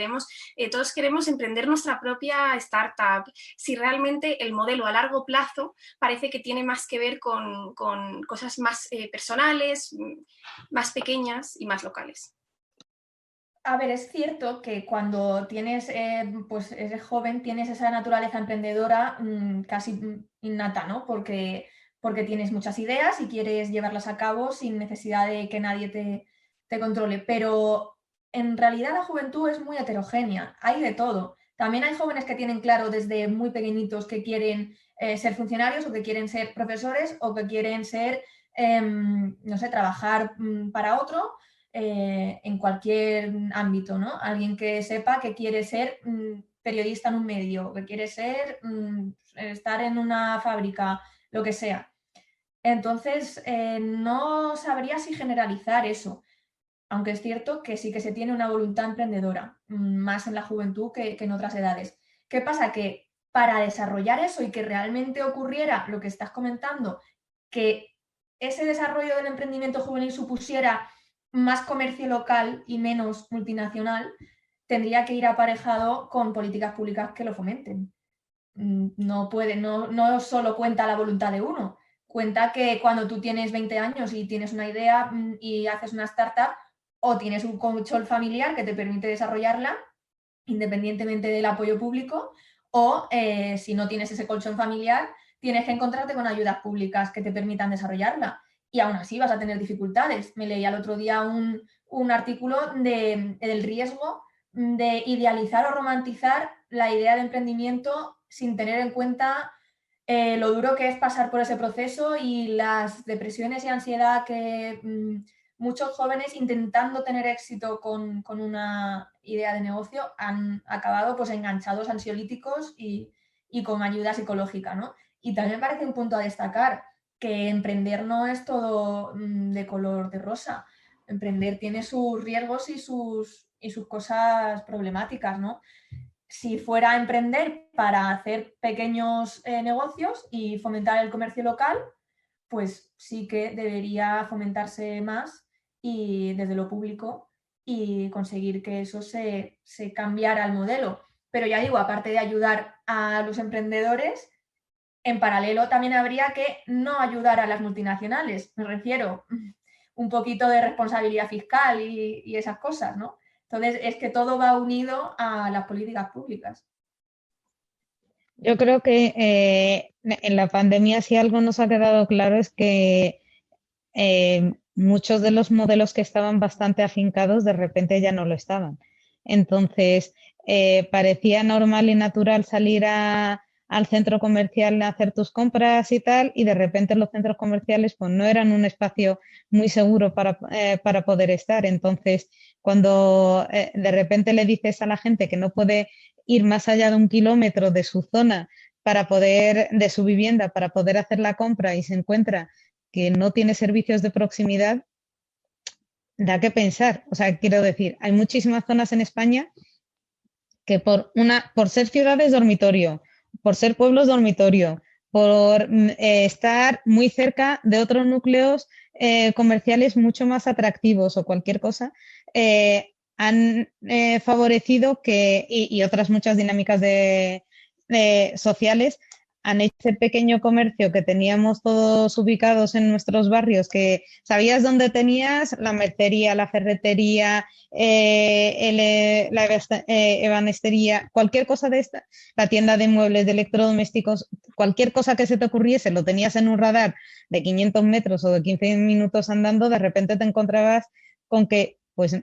todos queremos emprender nuestra propia startup, si realmente el modelo a largo plazo parece que tiene más que ver con cosas más personales, más pequeñas y más locales. A ver, es cierto que cuando pues eres joven, tienes esa naturaleza emprendedora casi innata, ¿no? Porque tienes muchas ideas y quieres llevarlas a cabo sin necesidad de que nadie te controle. Pero en realidad la juventud es muy heterogénea, hay de todo. También hay jóvenes que tienen claro desde muy pequeñitos que quieren ser funcionarios o que quieren ser profesores o que quieren ser, no sé, trabajar para otro en cualquier ámbito, ¿no? Alguien que sepa que quiere ser periodista en un medio, que quiere estar en una fábrica, lo que sea. Entonces, no sabría si generalizar eso, aunque es cierto que sí que se tiene una voluntad emprendedora, más en la juventud que en otras edades. ¿Qué pasa? Que para desarrollar eso y que realmente ocurriera lo que estás comentando, que ese desarrollo del emprendimiento juvenil supusiera más comercio local y menos multinacional, tendría que ir aparejado con políticas públicas que lo fomenten. No solo cuenta la voluntad de uno, cuenta que cuando tú tienes 20 años y tienes una idea y haces una startup, o tienes un colchón familiar que te permite desarrollarla independientemente del apoyo público, o si no tienes ese colchón familiar, tienes que encontrarte con ayudas públicas que te permitan desarrollarla. y aún así vas a tener dificultades. Me leía el otro día un artículo del riesgo de idealizar o romantizar la idea de emprendimiento sin tener en cuenta lo duro que es pasar por ese proceso y las depresiones y ansiedad que muchos jóvenes intentando tener éxito con una idea de negocio han acabado pues enganchados a ansiolíticos y con ayuda psicológica, ¿no? Y también me parece un punto a destacar que emprender no es todo de color de rosa. Emprender tiene sus riesgos y sus cosas problemáticas, ¿no? Si fuera a emprender para hacer pequeños negocios y fomentar el comercio local, pues sí que debería fomentarse más y desde lo público y conseguir que eso se cambiara el modelo. Pero ya digo, aparte de ayudar a los emprendedores, en paralelo también habría que no ayudar a las multinacionales. Me refiero un poquito de responsabilidad fiscal y esas cosas, ¿no? Entonces, es que todo va unido a las políticas públicas. Yo creo que en la pandemia si algo nos ha quedado claro es que muchos de los modelos que estaban bastante afincados de repente ya no lo estaban. Entonces, parecía normal y natural salir al centro comercial a hacer tus compras y tal, y de repente los centros comerciales pues no eran un espacio muy seguro para poder estar. Entonces, cuando de repente le dices a la gente que no puede ir más allá de 1 kilómetro de su zona de su vivienda, para poder hacer la compra y se encuentra que no tiene servicios de proximidad, da que pensar. O sea, quiero decir, hay muchísimas zonas en España que por ser ciudades dormitorio, por ser pueblos dormitorio, por estar muy cerca de otros núcleos comerciales mucho más atractivos o cualquier cosa, han favorecido y otras muchas dinámicas sociales han hecho ese pequeño comercio que teníamos todos ubicados en nuestros barrios, que sabías dónde tenías la mercería, la ferretería, la ebanistería, cualquier cosa de esta, la tienda de muebles, de electrodomésticos, cualquier cosa que se te ocurriese, lo tenías en un radar de 500 metros o de 15 minutos andando, de repente te encontrabas con que, pues,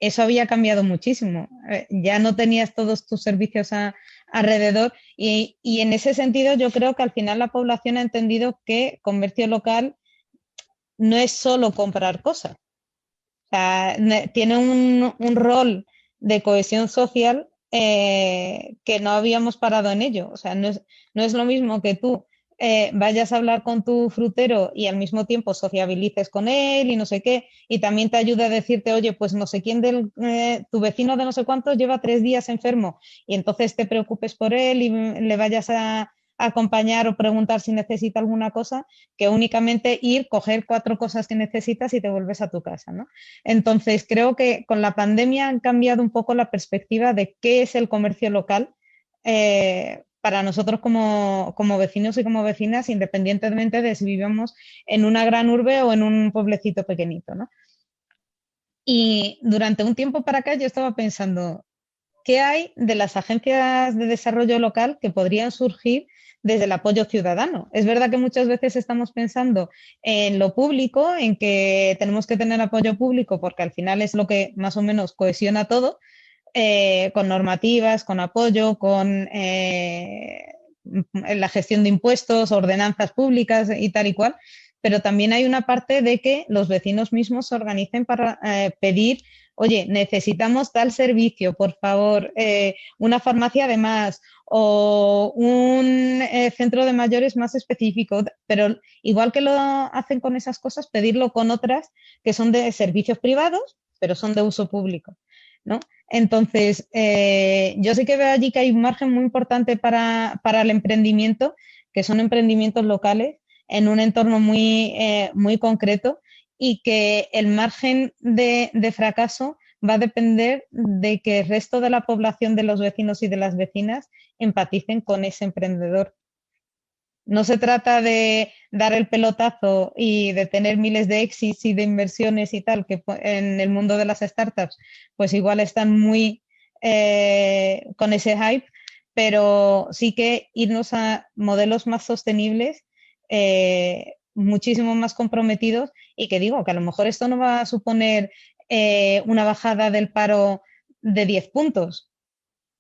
eso había cambiado muchísimo. Ya no tenías todos tus servicios alrededor y en ese sentido yo creo que al final la población ha entendido que comercio local no es solo comprar cosas. O sea, tiene un rol de cohesión social que no habíamos parado en ello. O sea, no es lo mismo que tú vayas a hablar con tu frutero y al mismo tiempo sociabilices con él y no sé qué, y también te ayuda a decirte, oye, pues no sé quién tu vecino de no sé cuántos lleva 3 días enfermo, y entonces te preocupes por él y le vayas a acompañar o preguntar si necesita alguna cosa, que únicamente ir, coger 4 cosas que necesitas y te vuelves a tu casa, ¿no? Entonces, creo que con la pandemia han cambiado un poco la perspectiva de qué es el comercio local para nosotros como vecinos y como vecinas, independientemente de si vivimos en una gran urbe o en un pueblecito pequeñito, ¿no? Y durante un tiempo para acá yo estaba pensando, ¿qué hay de las agencias de desarrollo local que podrían surgir desde el apoyo ciudadano? Es verdad que muchas veces estamos pensando en lo público, en que tenemos que tener apoyo público porque al final es lo que más o menos cohesiona todo, con normativas, con apoyo, con la gestión de impuestos, ordenanzas públicas y tal y cual, pero también hay una parte de que los vecinos mismos se organicen para pedir, oye, necesitamos tal servicio, por favor, una farmacia de más o un centro de mayores más específico, pero igual que lo hacen con esas cosas, pedirlo con otras que son de servicios privados, pero son de uso público, ¿no? Entonces, yo sí que veo allí que hay un margen muy importante para el emprendimiento, que son emprendimientos locales en un entorno muy concreto, y que el margen de fracaso va a depender de que el resto de la población, de los vecinos y de las vecinas, empaticen con ese emprendedor. No se trata de dar el pelotazo y de tener miles de exits y de inversiones y tal, que en el mundo de las startups pues igual están muy con ese hype, pero sí que irnos a modelos más sostenibles muchísimo más comprometidos y que digo que a lo mejor esto no va a suponer una bajada del paro de 10 puntos,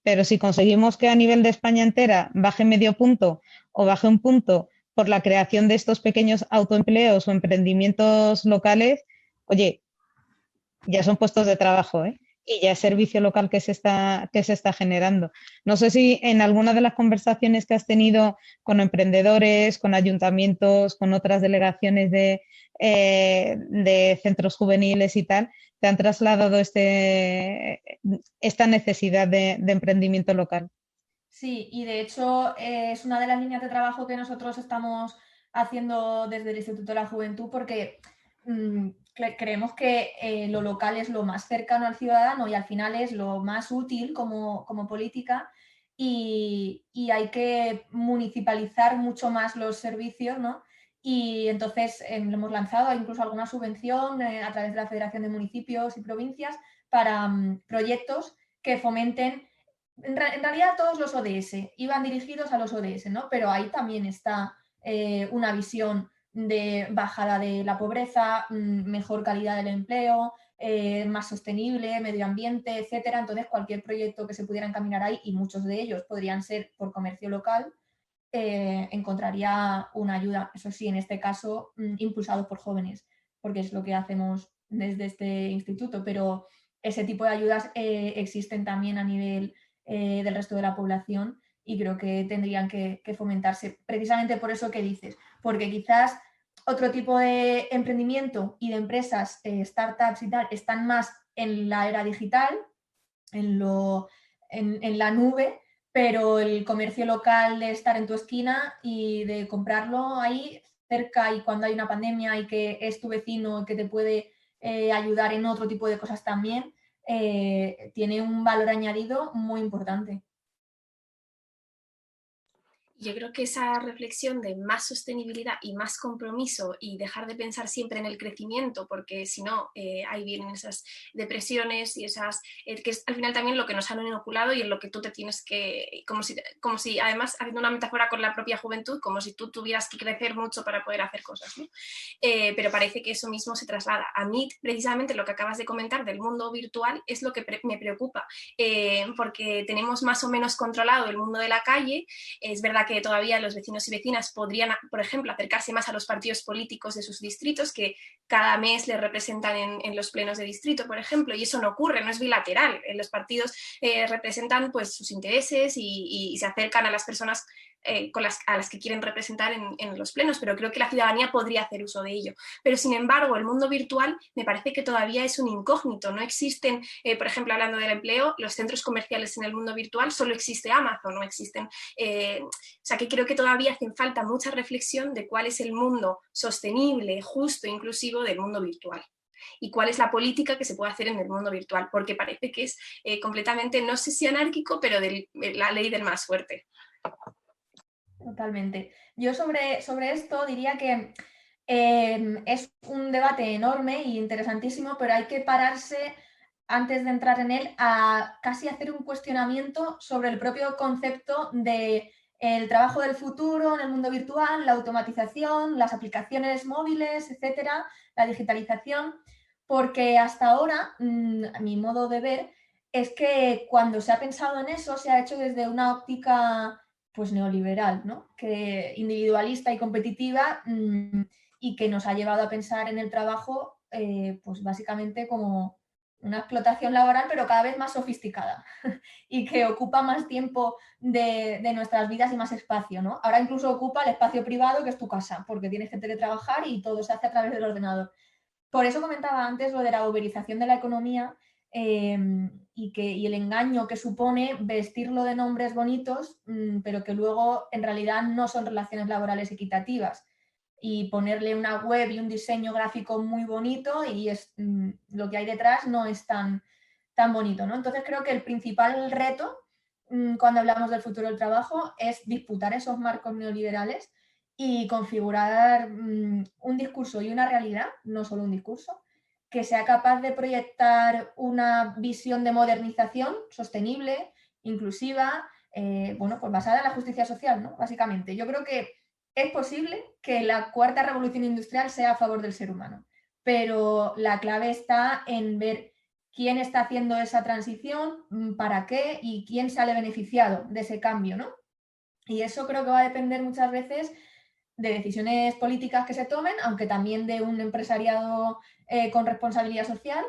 pero si conseguimos que a nivel de España entera baje medio punto o baje un punto por la creación de estos pequeños autoempleos o emprendimientos locales, oye, ya son puestos de trabajo, ¿eh? Y ya es servicio local que se está generando. No sé si en alguna de las conversaciones que has tenido con emprendedores, con ayuntamientos, con otras delegaciones de centros juveniles y tal, te han trasladado esta necesidad de emprendimiento local. Sí, y de hecho es una de las líneas de trabajo que nosotros estamos haciendo desde el Instituto de la Juventud porque creemos que lo local es lo más cercano al ciudadano y al final es lo más útil como política y hay que municipalizar mucho más los servicios, ¿no? Y entonces lo hemos lanzado incluso alguna subvención a través de la Federación de Municipios y Provincias para proyectos que fomenten en realidad todos los ODS iban dirigidos a los ODS, ¿no? Pero ahí también está una visión de bajada de la pobreza, mejor calidad del empleo, más sostenible, medio ambiente, etcétera. Entonces, cualquier proyecto que se pudiera encaminar ahí, y muchos de ellos podrían ser por comercio local, encontraría una ayuda, eso sí, en este caso, impulsado por jóvenes, porque es lo que hacemos desde este instituto, pero ese tipo de ayudas existen también a nivel del resto de la población y creo que tendrían que fomentarse precisamente por eso que dices, porque quizás otro tipo de emprendimiento y de empresas, startups y tal, están más en la era digital, en la nube, pero el comercio local de estar en tu esquina y de comprarlo ahí cerca y cuando hay una pandemia y que es tu vecino que te puede ayudar en otro tipo de cosas también, tiene un valor añadido muy importante. Yo creo que esa reflexión de más sostenibilidad y más compromiso y dejar de pensar siempre en el crecimiento, porque si no, ahí vienen esas depresiones y esas, que es al final también lo que nos han inoculado y en lo que tú te tienes que, como si además, haciendo una metáfora con la propia juventud, como si tú tuvieras que crecer mucho para poder hacer cosas, ¿no? Pero parece que eso mismo se traslada. A mí, precisamente, lo que acabas de comentar del mundo virtual es lo que me preocupa, porque tenemos más o menos controlado el mundo de la calle. Es verdad que todavía los vecinos y vecinas podrían, por ejemplo, acercarse más a los partidos políticos de sus distritos, que cada mes les representan en los plenos de distrito, por ejemplo, y eso no ocurre, no es bilateral. Los partidos representan pues, sus intereses y se acercan a las personas a las que quieren representar en los plenos, pero creo que la ciudadanía podría hacer uso de ello. Pero, sin embargo, el mundo virtual me parece que todavía es un incógnito. No existen, por ejemplo, hablando del empleo, los centros comerciales en el mundo virtual, solo existe Amazon, no existen. O sea, que creo que todavía hace falta mucha reflexión de cuál es el mundo sostenible, justo, inclusivo del mundo virtual y cuál es la política que se puede hacer en el mundo virtual, porque parece que es completamente, no sé si anárquico, pero de la ley del más fuerte. Totalmente. Yo sobre esto diría que es un debate enorme e interesantísimo, pero hay que pararse antes de entrar en él a casi hacer un cuestionamiento sobre el propio concepto de el trabajo del futuro en el mundo virtual, la automatización, las aplicaciones móviles, etcétera, la digitalización, porque hasta ahora, a mi modo de ver, es que cuando se ha pensado en eso se ha hecho desde una óptica pues neoliberal, ¿no? Que individualista y competitiva y que nos ha llevado a pensar en el trabajo pues básicamente como una explotación laboral pero cada vez más sofisticada y que ocupa más tiempo de nuestras vidas y más espacio, ¿no? Ahora incluso ocupa el espacio privado que es tu casa porque tienes que teletrabajar y todo se hace a través del ordenador. Por eso comentaba antes lo de la uberización de la economía y el engaño que supone vestirlo de nombres bonitos, pero que luego en realidad no son relaciones laborales equitativas. Y ponerle una web y un diseño gráfico muy bonito y lo que hay detrás no es tan bonito, ¿no? Entonces creo que el principal reto cuando hablamos del futuro del trabajo es disputar esos marcos neoliberales y configurar un discurso y una realidad, no solo un discurso, que sea capaz de proyectar una visión de modernización sostenible, inclusiva, bueno, pues basada en la justicia social, ¿no? Básicamente. Yo creo que es posible que la cuarta revolución industrial sea a favor del ser humano, pero la clave está en ver quién está haciendo esa transición, para qué y quién sale beneficiado de ese cambio, ¿no? Y eso creo que va a depender muchas veces de decisiones políticas que se tomen, aunque también de un empresariado con responsabilidad social.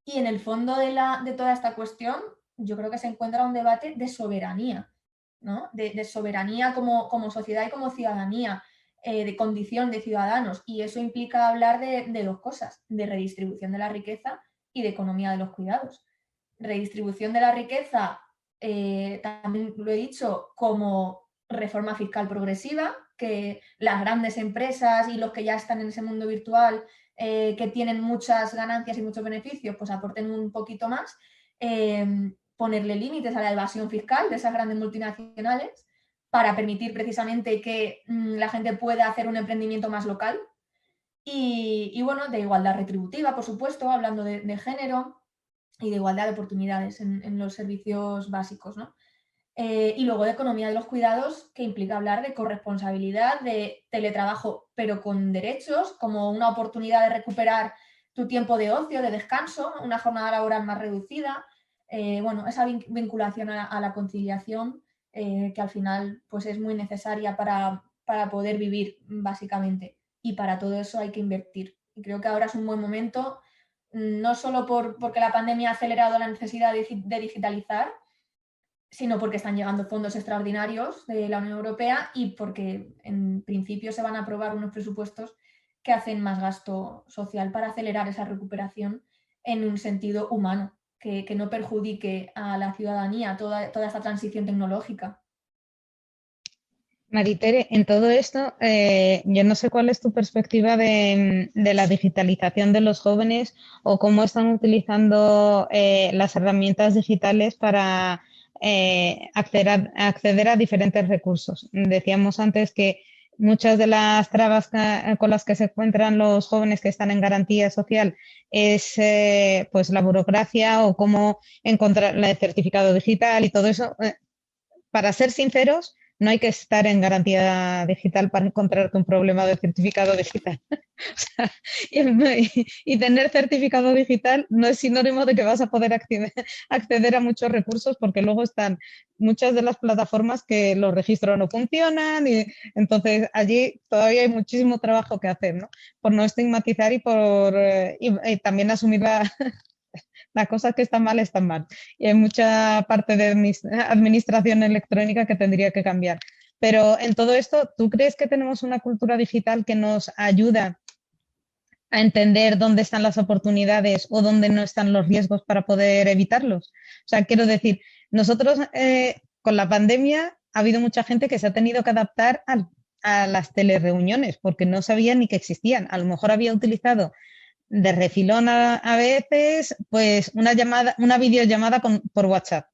Y en el fondo de toda esta cuestión, yo creo que se encuentra un debate de soberanía, ¿no? De soberanía como sociedad y como ciudadanía, de condición de ciudadanos. Y eso implica hablar de dos cosas, de redistribución de la riqueza y de economía de los cuidados. Redistribución de la riqueza, también lo he dicho, como reforma fiscal progresiva, que las grandes empresas y los que ya están en ese mundo virtual, que tienen muchas ganancias y muchos beneficios, pues aporten un poquito más. Ponerle límites a la evasión fiscal de esas grandes multinacionales para permitir precisamente que la gente pueda hacer un emprendimiento más local. Y bueno, de igualdad retributiva, por supuesto, hablando de género y de igualdad de oportunidades en los servicios básicos, ¿no? Y luego de economía de los cuidados, que implica hablar de corresponsabilidad, de teletrabajo, pero con derechos, como una oportunidad de recuperar tu tiempo de ocio, de descanso, una jornada laboral más reducida. Bueno, esa vinculación a la conciliación, que al final pues es muy necesaria para poder vivir, básicamente. Y para todo eso hay que invertir. Y creo que ahora es un buen momento, no solo porque la pandemia ha acelerado la necesidad de digitalizar, sino porque están llegando fondos extraordinarios de la Unión Europea y porque en principio se van a aprobar unos presupuestos que hacen más gasto social para acelerar esa recuperación en un sentido humano, que no perjudique a la ciudadanía toda esta transición tecnológica. Maritere, en todo esto, yo no sé cuál es tu perspectiva de la digitalización de los jóvenes o cómo están utilizando las herramientas digitales para acceder a diferentes recursos. Decíamos antes que muchas de las trabas con las que se encuentran los jóvenes que están en garantía social es pues la burocracia o cómo encontrar el certificado digital y todo eso. Para ser sinceros, no hay que estar en garantía digital para encontrarte un problema de certificado digital. O sea, y tener certificado digital no es sinónimo de que vas a poder acceder a muchos recursos porque luego están muchas de las plataformas que los registros no funcionan y entonces allí todavía hay muchísimo trabajo que hacer, ¿no? Por no estigmatizar y también asumir las cosas que están mal. Y hay mucha parte de administración electrónica que tendría que cambiar. Pero en todo esto, ¿tú crees que tenemos una cultura digital que nos ayuda a entender dónde están las oportunidades o dónde no están los riesgos para poder evitarlos? O sea, quiero decir, nosotros con la pandemia ha habido mucha gente que se ha tenido que adaptar a las telereuniones porque no sabía ni que existían. A lo mejor había utilizado de refilón a veces, pues una videollamada por WhatsApp.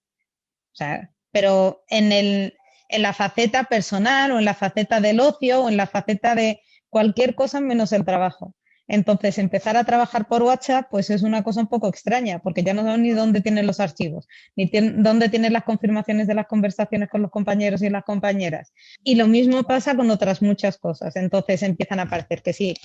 O sea, pero en la faceta personal o en la faceta del ocio o en la faceta de cualquier cosa menos el trabajo. Entonces, empezar a trabajar por WhatsApp, pues es una cosa un poco extraña, porque ya no saben ni dónde tienen los archivos, ni dónde tienen las confirmaciones de las conversaciones con los compañeros y las compañeras. Y lo mismo pasa con otras muchas cosas. Entonces, empiezan a aparecer que sí,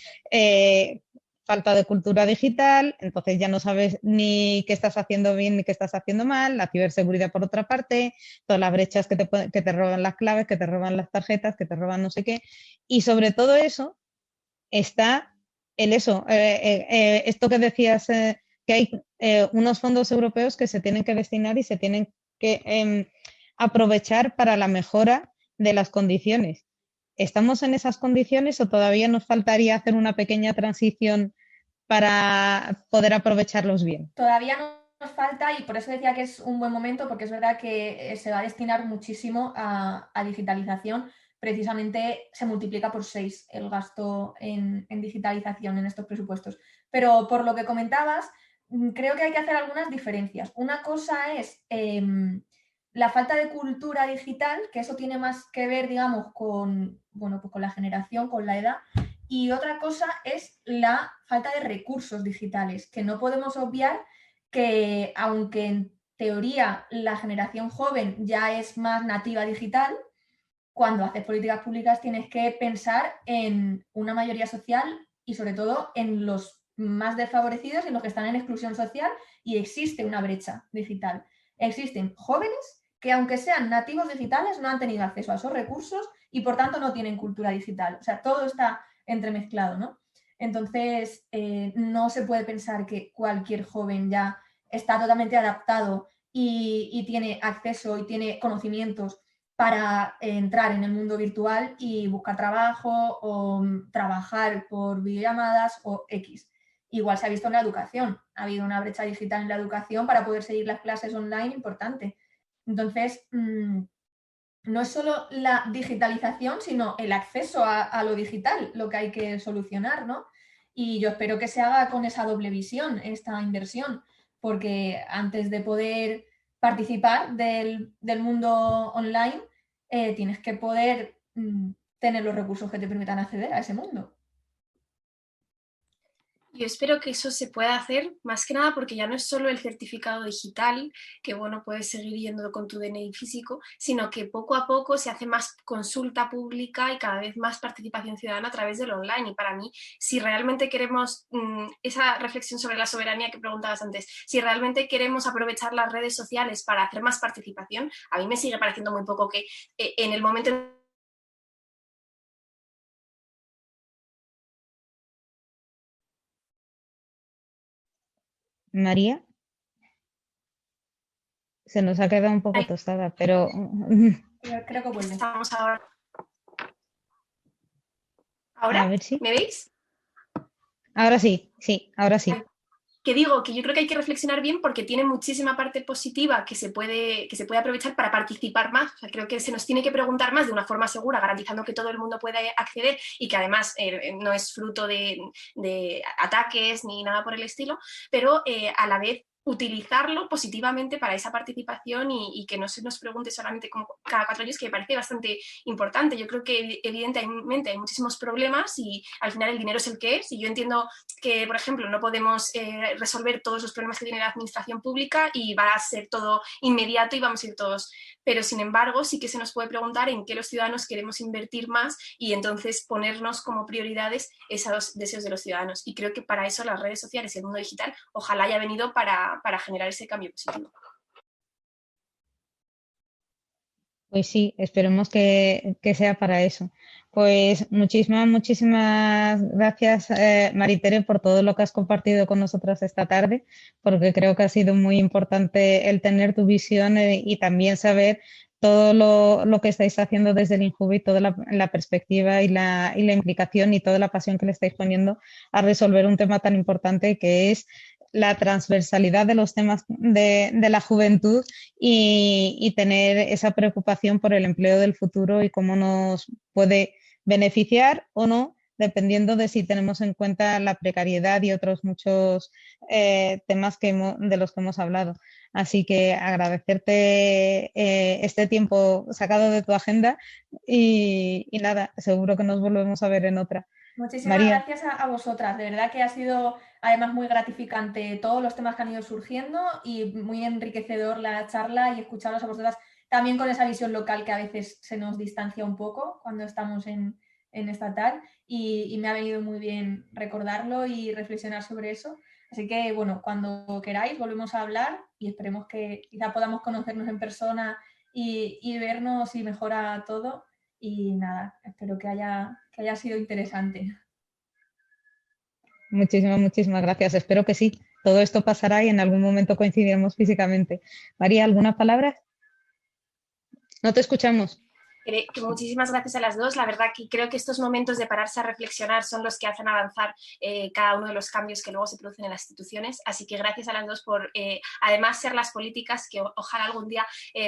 falta de cultura digital, entonces ya no sabes ni qué estás haciendo bien ni qué estás haciendo mal, la ciberseguridad por otra parte, todas las brechas que te roban las claves, que te roban las tarjetas, que te roban no sé qué, y sobre todo eso está esto que decías, que hay unos fondos europeos que se tienen que destinar y se tienen que aprovechar para la mejora de las condiciones. ¿Estamos en esas condiciones o todavía nos faltaría hacer una pequeña transición para poder aprovecharlos bien? Todavía nos falta, y por eso decía que es un buen momento, porque es verdad que se va a destinar muchísimo a digitalización. Precisamente se multiplica por 6 el gasto en digitalización en estos presupuestos. Pero por lo que comentabas, creo que hay que hacer algunas diferencias. Una cosa es la falta de cultura digital, que eso tiene más que ver, digamos, bueno, pues con la generación, con la edad. Y otra cosa es la falta de recursos digitales, que no podemos obviar que, aunque en teoría la generación joven ya es más nativa digital, cuando haces políticas públicas tienes que pensar en una mayoría social y sobre todo en los más desfavorecidos y en los que están en exclusión social, y existe una brecha digital. Existen jóvenes que, aunque sean nativos digitales, no han tenido acceso a esos recursos y por tanto no tienen cultura digital. O sea, todo está entremezclado, ¿no? Entonces, no se puede pensar que cualquier joven ya está totalmente adaptado y tiene acceso y tiene conocimientos para entrar en el mundo virtual y buscar trabajo o trabajar por videollamadas o X. Igual se ha visto en la educación, ha habido una brecha digital en la educación para poder seguir las clases online importante. Entonces, no es solo la digitalización, sino el acceso a lo digital lo que hay que solucionar, ¿no? Y yo espero que se haga con esa doble visión, esta inversión, porque antes de poder participar del mundo online, tienes que poder tener los recursos que te permitan acceder a ese mundo. Yo espero que eso se pueda hacer, más que nada porque ya no es solo el certificado digital, que bueno, puedes seguir yendo con tu DNI físico, sino que poco a poco se hace más consulta pública y cada vez más participación ciudadana a través del online. Y para mí, si realmente queremos esa reflexión sobre la soberanía que preguntabas antes, si realmente queremos aprovechar las redes sociales para hacer más participación, a mí me sigue pareciendo muy poco que en el momento en María, se nos ha quedado un poco tostada, pero Creo que vuelve. estamos ahora. a ¿Ahora? ver si. ¿Me veis? Ahora sí, sí, ahora sí. Que digo que yo creo que hay que reflexionar bien porque tiene muchísima parte positiva que se puede aprovechar para participar más. O sea, creo que se nos tiene que preguntar más de una forma segura, garantizando que todo el mundo pueda acceder y que además no es fruto de ataques ni nada por el estilo, pero a la vez utilizarlo positivamente para esa participación y que no se nos pregunte solamente como cada 4 años, que me parece bastante importante. Yo creo que evidentemente hay muchísimos problemas y al final el dinero es el que es, y yo entiendo que, por ejemplo, no podemos resolver todos los problemas que tiene la administración pública y va a ser todo inmediato y vamos a ir todos. Pero, sin embargo, sí que se nos puede preguntar en qué los ciudadanos queremos invertir más y entonces ponernos como prioridades esos deseos de los ciudadanos. Y creo que para eso las redes sociales y el mundo digital ojalá haya venido para generar ese cambio positivo. Pues sí, esperemos que sea para eso. Pues muchísimas gracias, Maritere, por todo lo que has compartido con nosotros esta tarde, porque creo que ha sido muy importante el tener tu visión y también saber todo lo que estáis haciendo desde el INJUVE, toda la perspectiva y la implicación y toda la pasión que le estáis poniendo a resolver un tema tan importante que es la transversalidad de los temas de la juventud y tener esa preocupación por el empleo del futuro y cómo nos puede beneficiar o no, dependiendo de si tenemos en cuenta la precariedad y otros muchos temas de los que hemos hablado. Así que agradecerte este tiempo sacado de tu agenda y nada, seguro que nos volvemos a ver en otra. Muchísimas María. gracias a vosotras. De verdad que ha sido además muy gratificante todos los temas que han ido surgiendo y muy enriquecedor la charla y escucharos a vosotras también con esa visión local que a veces se nos distancia un poco cuando estamos en estatal y me ha venido muy bien recordarlo y reflexionar sobre eso. Así que, bueno, cuando queráis volvemos a hablar y esperemos que quizá podamos conocernos en persona y vernos y mejora todo. Y nada, espero que haya sido interesante. Muchísimas gracias. Espero que sí. Todo esto pasará y en algún momento coincidiremos físicamente. María, ¿alguna palabra? No te escuchamos. Que muchísimas gracias a las dos. La verdad que creo que estos momentos de pararse a reflexionar son los que hacen avanzar cada uno de los cambios que luego se producen en las instituciones. Así que gracias a las dos por, además, ser las políticas que ojalá algún día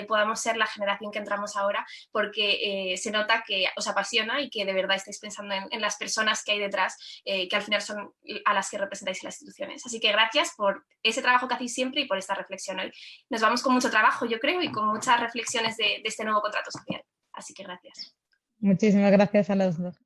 podamos ser la generación que entramos ahora, porque se nota que os apasiona y que de verdad estáis pensando en las personas que hay detrás, que al final son a las que representáis en las instituciones. Así que gracias por ese trabajo que hacéis siempre y por esta reflexión hoy. Nos vamos con mucho trabajo, yo creo, y con muchas reflexiones de este nuevo contrato social. Así que gracias. Muchísimas gracias a los dos.